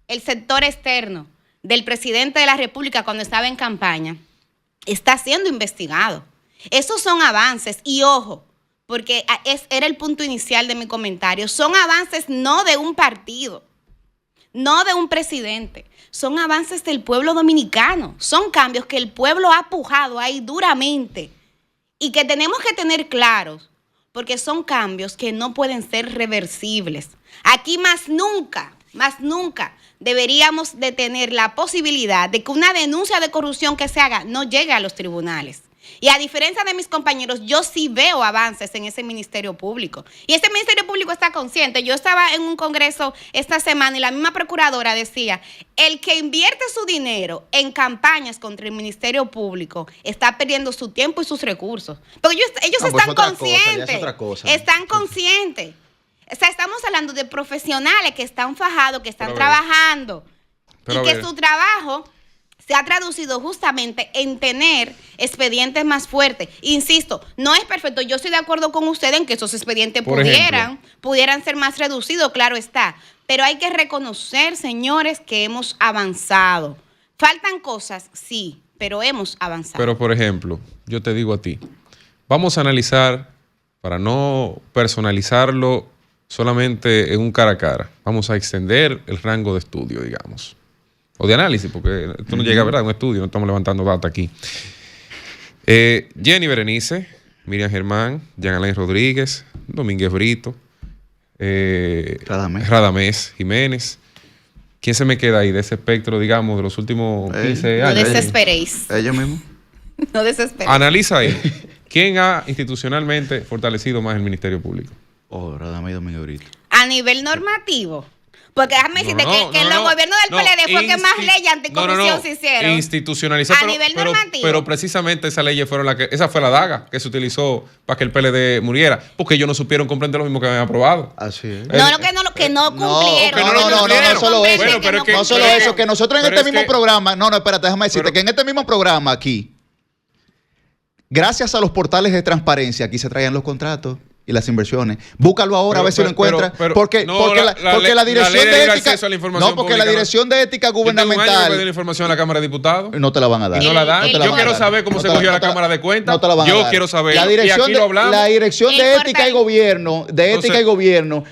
el sector externo del presidente de la República cuando estaba en campaña está siendo investigado. Esos son avances y ojo, porque era el punto inicial de mi comentario, son avances no de un partido, no de un presidente, son avances del pueblo dominicano, son cambios que el pueblo ha pujado ahí duramente y que tenemos que tener claros, porque son cambios que no pueden ser reversibles. Aquí más nunca deberíamos de tener la posibilidad de que una denuncia de corrupción que se haga no llegue a los tribunales. Y a diferencia de mis compañeros, yo sí veo avances en ese Ministerio Público. Y ese Ministerio Público está consciente. Yo estaba en un congreso esta semana y la misma procuradora decía, el que invierte su dinero en campañas contra el Ministerio Público está perdiendo su tiempo y sus recursos. Porque ellos están conscientes. Están conscientes. O sea, estamos hablando de profesionales que están fajados, que están trabajando. Y que su trabajo se ha traducido justamente en tener expedientes más fuertes. Insisto, no es perfecto. Yo estoy de acuerdo con usted en que esos expedientes pudieran ser más reducidos, claro está. Pero hay que reconocer, señores, que hemos avanzado. Faltan cosas, sí, pero hemos avanzado. Pero, por ejemplo, yo te digo a ti, vamos a analizar, para no personalizarlo solamente en un cara a cara, vamos a extender el rango de estudio, digamos. O de análisis, porque esto no llega, ¿verdad? Un estudio, no estamos levantando data aquí. Jenny Berenice, Miriam Germán, Jean Alain Rodríguez, Domínguez Brito, Radamés Jiménez. ¿Quién se me queda ahí de ese espectro, digamos, de los últimos 15 años? No desesperéis. Ellos mismos. No desesperéis. Analiza ahí. ¿Quién ha institucionalmente fortalecido más el Ministerio Público? Radamés y Domínguez Brito. A nivel normativo. Porque déjame decirte que en los gobiernos del PLD fue que más leyes anticorrupción se hicieron. Institucionalizar. A nivel normativo. Pero precisamente esas leyes fueron esa fue la daga que se utilizó para que el PLD muriera. Porque ellos no supieron comprender lo mismo que habían aprobado. Así es. Que no cumplieron. No solo eso. No solo eso, que nosotros en este mismo programa, espérate, déjame decirte que en este mismo programa aquí, Gracias a los portales de transparencia, aquí se traían los contratos y las inversiones. Búscalo ahora a ver si lo encuentras. Porque la dirección de ética. No, porque la dirección de ética gubernamental. Yo la información a la Cámara de Diputados. No te la van a dar. Y no la dan. Yo quiero saber cómo se cogió la Cámara de Cuentas. No te la van a dar. Yo quiero saber. La dirección de ética y gobierno,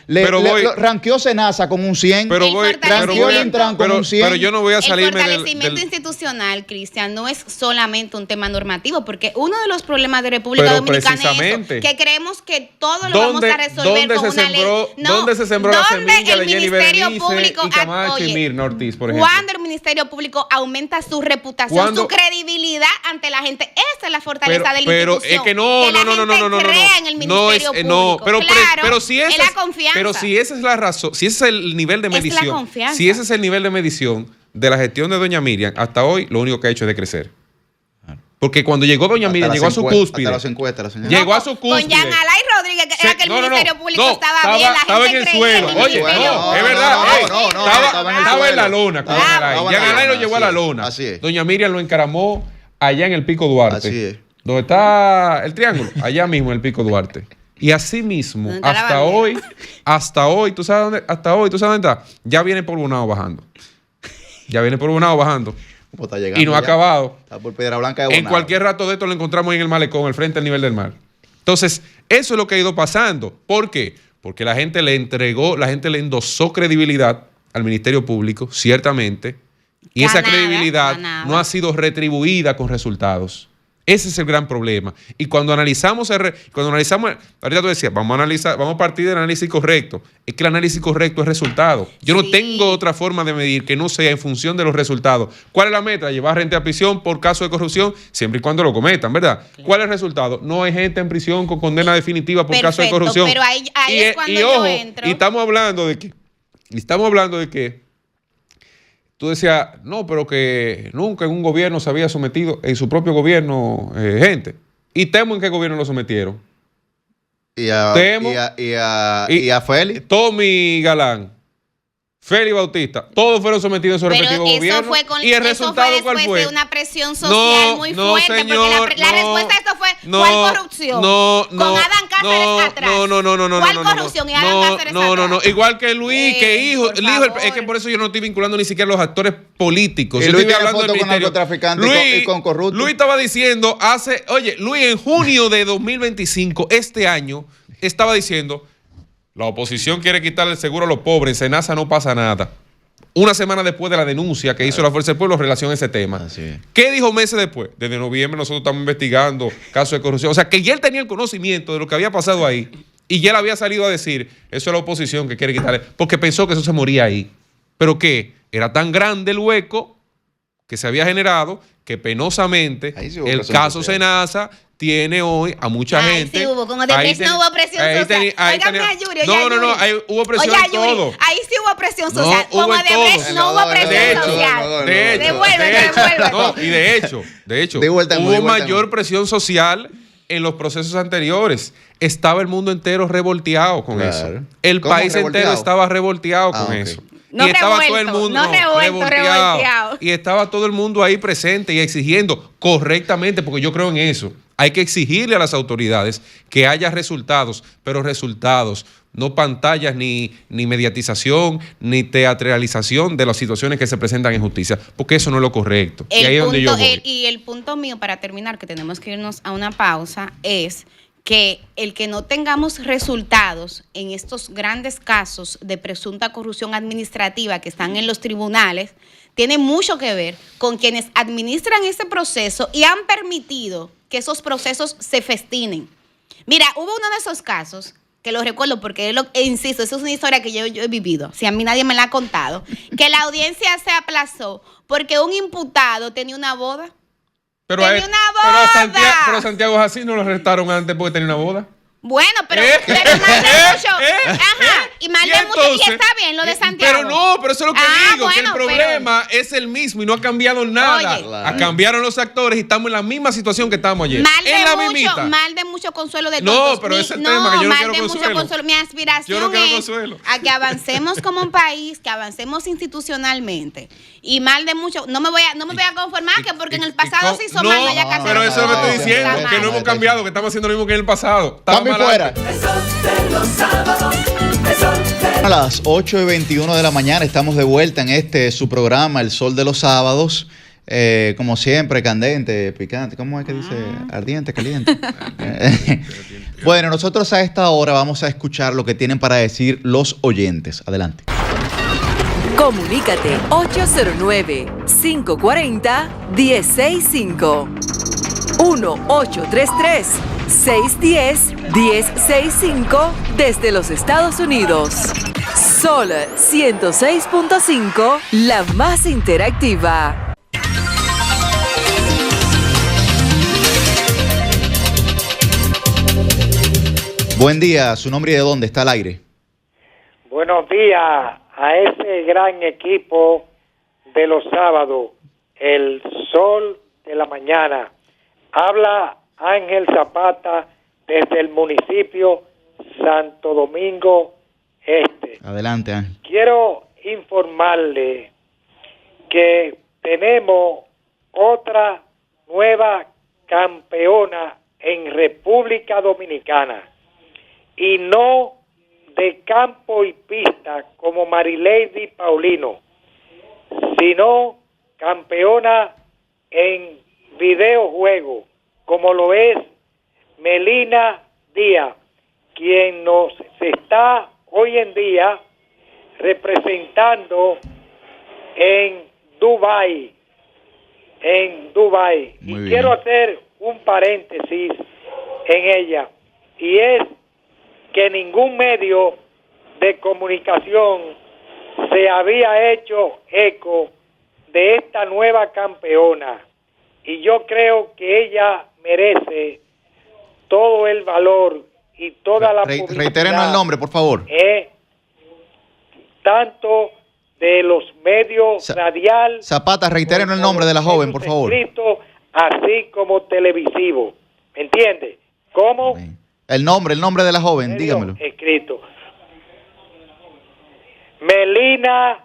ranqueó Senasa con un 100. Ranqueó el Intran con un 100. Pero yo no voy a salirme del... El fortalecimiento institucional, Cristian, no es solamente un tema normativo, porque uno de los problemas de República Dominicana es eso, que creemos que todo lo vamos a resolver con una ley. ¿Dónde se sembró la semilla de Jenny Berenice y Camacho y Mirna Ortiz, por ejemplo? Cuando el Ministerio Público aumenta su reputación, su credibilidad ante la gente, esa es la fortaleza de la institución. Pero es que no crea en el Ministerio Público. Pero si esa es la confianza. Pero si esa es la razón, si ese es el nivel de medición, si ese es el nivel de medición de la gestión de doña Miriam, hasta hoy lo único que ha hecho es decrecer. Porque cuando llegó doña Miriam, llegó a su cúspide. Llegó a su cúspide. Con Jean Alain Rodríguez, que era que el Ministerio Público estaba bien, estaba en el suelo. Oye, es verdad. Estaba en la lona con Jean Alain. Jean Alain lo llevó a la lona. Así es. Doña Miriam lo encaramó allá en el Pico Duarte. Así es. Donde está el triángulo, allá mismo en el Pico Duarte. Y así mismo, hasta hoy, ¿tú sabes dónde? Hasta hoy, ¿tú sabes dónde está? Ya viene por Bonao bajando. Y no ha acabado. Está por Piedra Blanca de Bonao. En cualquier rato de esto lo encontramos en el malecón, al frente del nivel del mar. Entonces, eso es lo que ha ido pasando. ¿Por qué? Porque la gente le endosó credibilidad al Ministerio Público, ciertamente, y esa credibilidad no ha sido retribuida con resultados. Ese es el gran problema. Y cuando analizamos, ahorita tú decías, vamos a partir del análisis correcto. Es que el análisis correcto es resultado. Yo no tengo otra forma de medir que no sea en función de los resultados. ¿Cuál es la meta? Llevar gente a prisión por caso de corrupción, siempre y cuando lo cometan, ¿verdad? Claro. ¿Cuál es el resultado? No hay gente en prisión con condena definitiva por caso de corrupción. Pero ahí es cuando yo entro. Y estamos hablando de que tú decías, no, pero que nunca en un gobierno se había sometido, en su propio gobierno, gente. ¿Y Temo en qué gobierno lo sometieron? Y a Félix. Tommy Galán, Félix Bautista, todos fueron sometidos en su respectivo gobierno. ¿Y el resultado cuál fue? De una presión social muy fuerte, señor, porque la respuesta a esto fue ¿cuál corrupción? Con Adán Cáceres atrás. ¿Cuál corrupción? Y Adán Cáceres atrás. Igual que Luis, es que por eso yo no estoy vinculando ni siquiera a los actores políticos. Y yo Luis estoy hablando del ministerio. Y con corruptos. Luis estaba diciendo Luis en junio de 2025, este año, estaba diciendo: la oposición quiere quitarle el seguro a los pobres, en Senasa no pasa nada. Una semana después de la denuncia que hizo la Fuerza del Pueblo en relación a ese tema. ¿Qué dijo meses después? Desde noviembre nosotros estamos investigando casos de corrupción. O sea, que ya él tenía el conocimiento de lo que había pasado ahí y ya él había salido a decir, eso es la oposición que quiere quitarle, porque pensó que eso se moría ahí. ¿Pero qué? Era tan grande el hueco que se había generado que penosamente el caso Senasa tiene hoy a mucha gente. Sí hubo, con Odebrecht no hubo presión social. Óigame a Yuri, hubo presión en todo. Ahí sí hubo presión social. Con Odebrecht no hubo presión social. Devuélvete. Y de hecho, hubo mayor presión social en los procesos anteriores. Estaba el mundo entero revolteado con eso. El país entero estaba revolteado con eso. No, y estaba todo el mundo revolteado. Y estaba todo el mundo ahí presente y exigiendo correctamente, porque yo creo en eso. Hay que exigirle a las autoridades que haya resultados, pero resultados, no pantallas, ni mediatización, ni teatralización de las situaciones que se presentan en justicia, porque eso no es lo correcto. Y ahí es donde yo voy. Y el punto mío, para terminar, que tenemos que irnos a una pausa, es que el que no tengamos resultados en estos grandes casos de presunta corrupción administrativa que están en los tribunales tiene mucho que ver con quienes administran ese proceso y han permitido que esos procesos se festinen. Mira, hubo uno de esos casos, que lo recuerdo porque, insisto, eso es una historia que yo he vivido, si a mí nadie me la ha contado, que la audiencia se aplazó porque un imputado tenía una boda. Pero a Santiago Jací no lo arrestaron antes porque tenía una boda. Bueno, pero mucho. Ajá. Y mal Y de mucho, entonces, y está bien lo de Santiago. Pero eso es lo que digo, que el problema es el mismo y no ha cambiado nada. Oye, Cambiaron los actores y estamos en la misma situación que estábamos ayer. Mal de mucho consuelo de No, todos. pero ese es el tema, que yo no quiero consuelo. Mi aspiración Yo no quiero es consuelo. a que avancemos como un país, que avancemos institucionalmente. Y mal de mucho, no me voy a conformar que porque en el pasado se hizo mal, no haya que hacer. Pero eso es lo que estoy diciendo, Está que no mal. hemos cambiado, que estamos haciendo lo mismo que en el pasado. Cambio fuera. A las 8:21 de la mañana estamos de vuelta en su programa, El Sol de los Sábados. Como siempre, candente, picante. ¿Cómo es que dice? Ardiente, caliente. Bueno, nosotros a esta hora vamos a escuchar lo que tienen para decir los oyentes. Adelante. Comunícate 809-540-1065. 1-833-610-1065 desde los Estados Unidos. Sol 106.5, la más interactiva. Buen día, su nombre y de dónde está al aire. Buenos días a ese gran equipo de los sábados, El Sol de la Mañana. Habla Ángel Zapata desde el municipio Santo Domingo Este. Adelante, Ángel. Quiero informarle que tenemos otra nueva campeona en República Dominicana, y no de campo y pista como Marilady Paulino, sino campeona en videojuego, como lo es Melina Díaz, quien nos está hoy en día representando en Dubái. Muy Y bien. quiero hacer un paréntesis en ella, y es que ningún medio de comunicación se había hecho eco de esta nueva campeona, y yo creo que ella merece todo el valor y toda la publicidad. Reitérenos el nombre, por favor. Tanto de los medios radial, Zapata, reitérenos el nombre de la joven, por favor. escrito, así como televisivo. ¿Me entiende? ¿Cómo? El nombre de la joven, Medio dígamelo. escrito. Melina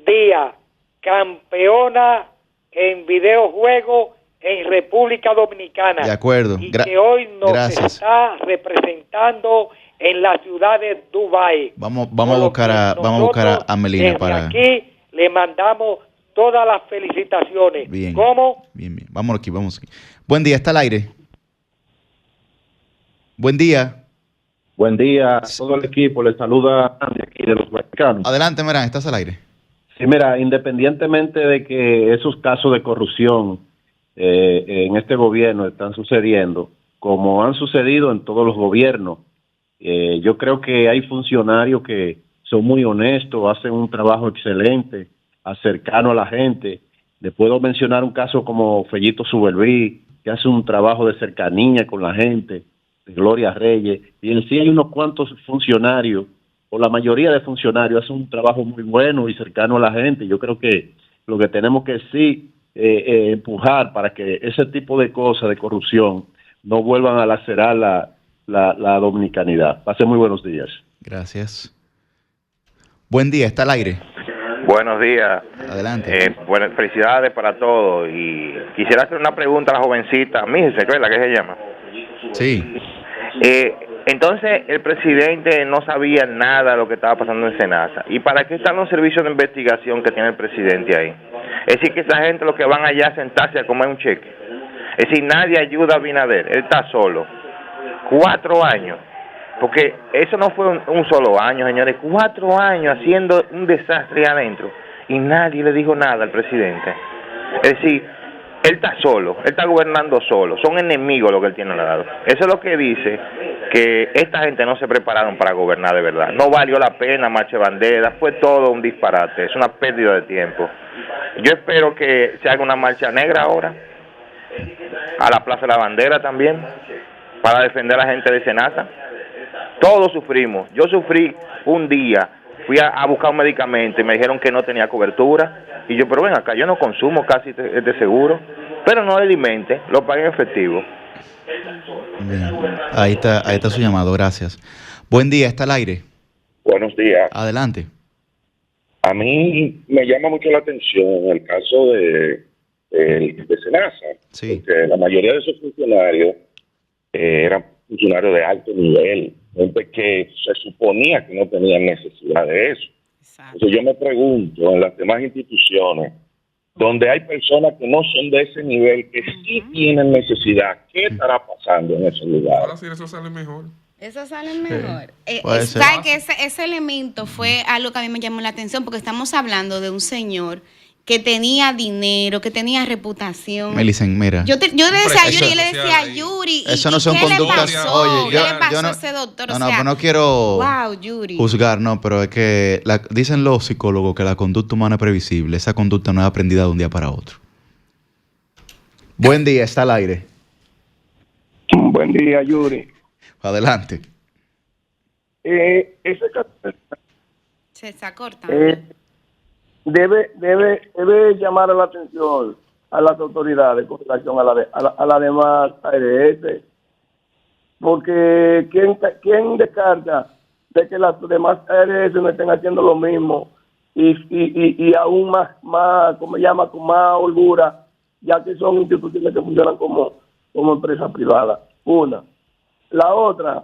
Díaz, campeona en videojuegos en República Dominicana. De acuerdo. Y que hoy nos Gracias. está representando en la ciudad de Dubái. Vamos a buscar a Melina Desde para. aquí le mandamos todas las felicitaciones. Bien. ¿Cómo? Bien. Vamos aquí. Buen día, está al aire. Buen día. Buen día a todo el equipo, les saluda Andy aquí de los Mexicanos. Adelante, Merán, estás al aire. Sí, mira, independientemente de que esos casos de corrupción en este gobierno están sucediendo, como han sucedido en todos los gobiernos, yo creo que hay funcionarios que son muy honestos, hacen un trabajo excelente, cercano a la gente. Le puedo mencionar un caso como Fellito Suberví, que hace un trabajo de cercanía con la gente, de Gloria Reyes, y en sí hay unos cuantos funcionarios, o la mayoría de funcionarios hacen un trabajo muy bueno y cercano a la gente. Yo creo que lo que tenemos que empujar para que ese tipo de cosas de corrupción no vuelvan a lacerar la dominicanidad. Pase muy buenos días. Gracias. Buen día, está al aire. Buenos días. Adelante. Bueno, felicidades para todos. Y quisiera hacer una pregunta a la jovencita, Mije, ¿se acuerda que se llama? Sí. Entonces, el presidente no sabía nada de lo que estaba pasando en Senasa. ¿Y para qué están los servicios de investigación que tiene el presidente ahí? Es decir, que esa gente lo que van allá a sentarse a comer un cheque. Es decir, nadie ayuda a Abinader, él está solo. 4 años. Porque eso no fue un solo año, señores. 4 años haciendo un desastre adentro. Y nadie le dijo nada al presidente. Es decir, él está solo, él está gobernando solo. Son enemigos lo que él tiene al lado. Eso es lo que dice que esta gente no se prepararon para gobernar de verdad. No valió la pena marcha de bandera, fue todo un disparate, es una pérdida de tiempo. Yo espero que se haga una marcha negra ahora, a la Plaza de la Bandera también, para defender a la gente de Senasa. Todos sufrimos. Yo sufrí un día, fui a buscar un medicamento y me dijeron que no tenía cobertura. Y yo, pero ven acá, yo no consumo casi este seguro, pero no alimente, lo pagué en efectivo. Bien. Ahí está su llamado, gracias. Buen día, está al aire. Buenos días. Adelante. A mí me llama mucho la atención el caso de Senasa, Sí. porque la mayoría de esos funcionarios eran funcionarios de alto nivel, gente que se suponía que no tenían necesidad de eso. Exacto. Entonces yo me pregunto, en las demás instituciones, donde hay personas que no son de ese nivel, que sí tienen necesidad, ¿qué estará pasando en esos lugares? Ahora sí, eso sale mejor. Eso sale mejor. puede ser. ¿Sabe que ese elemento fue algo que a mí me llamó la atención? Porque estamos hablando de un señor que tenía dinero, que tenía reputación. Melicen, mira. Yo le decía a Yuri, Eso- yo le decía a Yuri, Eso ¿y no son qué le conductas. pasó? Oye, ¿Qué le pasó no, a ese doctor? No, pero no quiero wow, Yuri. juzgar, no, pero es que dicen los psicólogos que la conducta humana es previsible. Esa conducta no es aprendida de un día para otro. Buen día, está al aire. Buen día, Yuri. Adelante. Ese caso Se está cortando. debe llamar la atención a las autoridades con relación a la demás ARS, porque ¿quién descarga de que las demás ARS no estén haciendo lo mismo y aún más ¿cómo se llama? Con más holgura, ya que son instituciones que funcionan como empresas privadas? Una. La otra,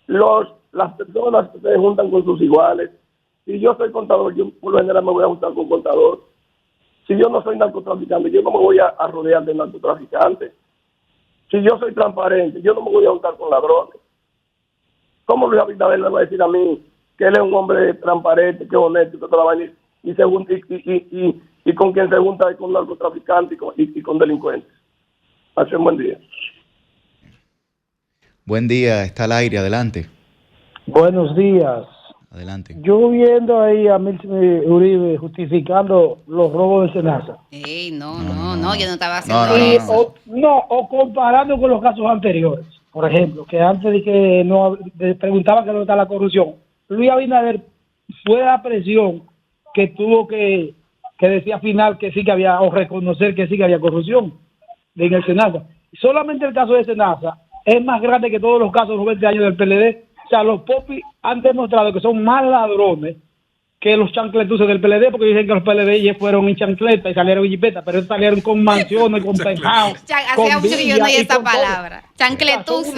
las personas que se juntan con sus iguales. Si yo soy contador, yo por lo general me voy a juntar con contador. Si yo no soy narcotraficante, yo no me voy a rodear de narcotraficantes. Si yo soy transparente, yo no me voy a juntar con ladrones. ¿Cómo Luis Abinader le va a decir a mí que él es un hombre transparente, que es honesto, que trabaja y se junta y con quien se junta es con narcotraficantes y con delincuentes? Hace un buen día. Buen día, está al aire, adelante. Buenos días. Adelante. Yo viendo ahí a Milton Uribe justificando los robos de Senasa. Ey, no, yo no estaba haciendo Y, eso. o comparando con los casos anteriores. Por ejemplo, que antes de que no preguntaba que no está la corrupción. Luis Abinader fue la presión que tuvo que decía al final que sí que había, o reconocer que sí que había corrupción en el Senasa. Solamente el caso de Senasa es más grande que todos los casos de los 20 años del PLD. O sea, los popis han demostrado que son más ladrones que los chancletuces del PLD, porque dicen que los PLD fueron en chancleta y salieron en jipeta, pero ellos salieron con mansiones, con penthouse. Hacía mucho que yo no oía esa palabra. Chancletuce.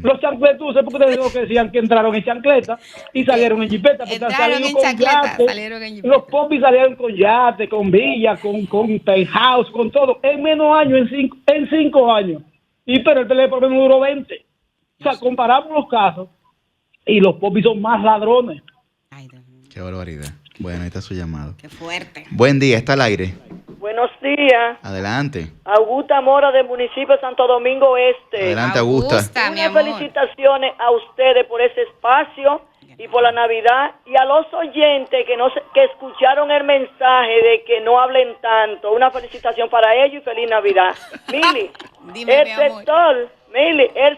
Los chancletuces, porque te digo que decían que entraron en chancleta y salieron en jipeta. Entraron en chancleta, salieron en jipeta. Los popis salieron con yate, con villa, con penthouse, con todo. En menos años, en 5 años. Pero el PLD por lo menos duró 20. O sea, comparamos los casos y los popis son más ladrones. Ay, Dios mío. Qué barbaridad. Bueno, ahí está su llamado. Qué fuerte. Buen día, está al aire. Buenos días. Adelante. Augusta Mora del municipio de Santo Domingo Este. Adelante, Augusta. mi Unas amor. felicitaciones a ustedes por ese espacio y por la Navidad, y a los oyentes que escucharon el mensaje de que no hablen tanto. Una felicitación para ellos y feliz Navidad. Mili, Dime, el mi amor.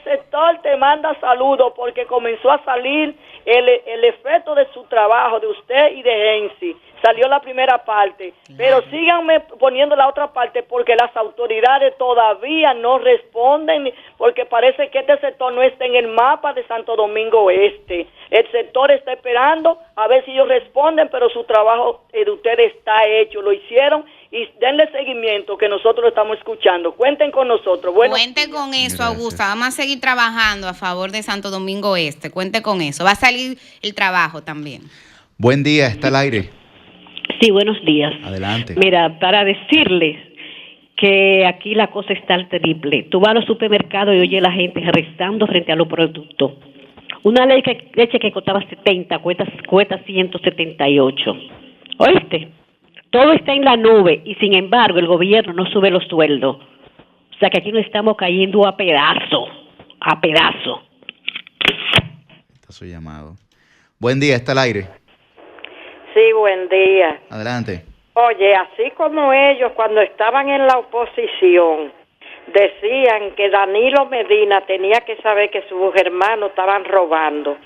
sector te manda saludos porque comenzó a salir el efecto de su trabajo, de usted y de Ensi. Salió la primera parte, pero síganme poniendo la otra parte porque las autoridades todavía no responden, porque parece que este sector no está en el mapa de Santo Domingo Este. El sector está esperando a ver si ellos responden, pero su trabajo de ustedes está hecho, lo hicieron, y denle seguimiento que nosotros lo estamos escuchando. Cuenten con nosotros. Bueno, Cuente con eso, Gracias. Augusta. Vamos a seguir trabajando a favor de Santo Domingo Este. Cuente con eso. Va a salir el trabajo también. Buen día, está al aire. Sí, buenos días. Adelante. Mira, para decirles que aquí la cosa está al triple. Tú vas a los supermercados y oyes a la gente restando frente a los productos. Una leche que costaba 70 cuesta 178. ¿Oíste? Todo está en la nube y sin embargo el gobierno no sube los sueldos. O sea que aquí nos estamos cayendo a pedazo. A pedazo. Está su llamado. Buen día, está al aire. Sí, buen día. Adelante. Oye, así como ellos cuando estaban en la oposición decían que Danilo Medina tenía que saber que sus hermanos estaban robando.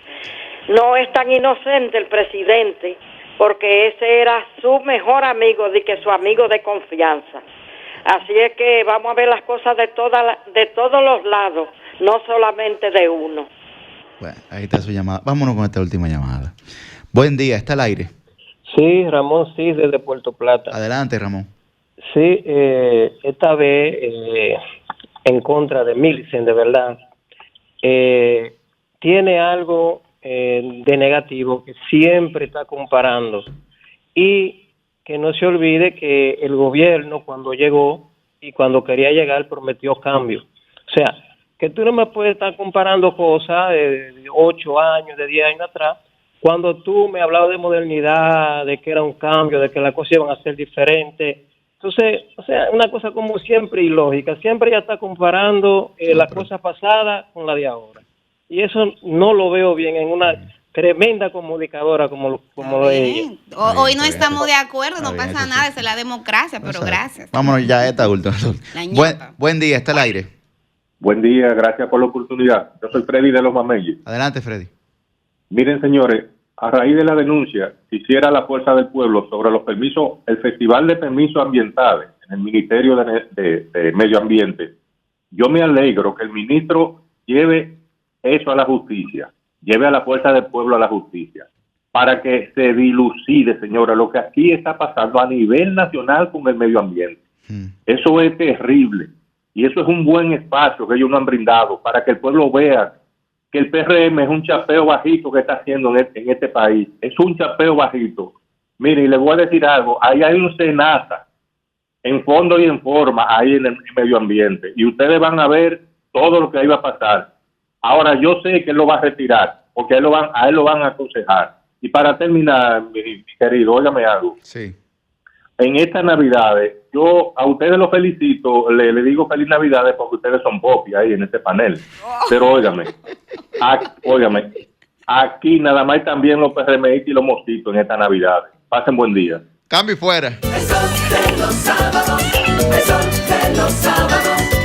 No es tan inocente el presidente, porque ese era su mejor amigo, de que su amigo de confianza. Así es que vamos a ver las cosas de todos los lados, no solamente de uno. Bueno, ahí está su llamada. Vámonos con esta última llamada. Buen día, está al aire. Sí, Ramón, sí, desde Puerto Plata. Adelante, Ramón. Sí, esta vez en contra de Millicent, de verdad. Tiene algo de negativo, que siempre está comparando. Y que no se olvide que el gobierno, cuando llegó y cuando quería llegar, prometió cambio. O sea, que tú no me puedes estar comparando cosas de 8 años, de 10 años atrás, cuando tú me hablabas de modernidad, de que era un cambio, de que las cosas iban a ser diferentes. Entonces, o sea, una cosa como siempre ilógica. Siempre ya está comparando las cosas pasadas con la de ahora. Y eso no lo veo bien en una tremenda comunicadora como lo es ella. Hoy no estamos de acuerdo, no pasa nada, es la democracia, pero gracias. Vámonos ya a esta última. Buen día, está al aire. Buen día, gracias por la oportunidad. Yo soy Freddy de Los Mameyes. Adelante, Freddy. Miren, señores, a raíz de la denuncia que hiciera la Fuerza del Pueblo sobre los permisos, el Festival de Permisos Ambientales en el Ministerio de Medio Ambiente, yo me alegro que el ministro lleve eso a la justicia, lleve a la Fuerza del Pueblo a la justicia, para que se dilucide, señora, lo que aquí está pasando a nivel nacional con el medio ambiente. Eso es terrible, y eso es un buen espacio que ellos nos han brindado para que el pueblo vea que el PRM es un chapeo bajito que está haciendo en este país. Es un chapeo bajito. Mire, y le voy a decir algo, ahí hay un SENASA en fondo y en forma, ahí en el medio ambiente, y ustedes van a ver todo lo que ahí va a pasar. Ahora, yo sé que él lo va a retirar, porque a él lo van a aconsejar. Y para terminar, mi querido, óigame algo. Sí. En estas Navidades, yo a ustedes los felicito, le digo feliz Navidades porque ustedes son popi ahí en este panel. Pero óigame, aquí nada más también los PRMistas y los mosquitos en estas Navidades. Pasen buen día. Cambio y fuera. El sol de los sábados, el sol de los sábados.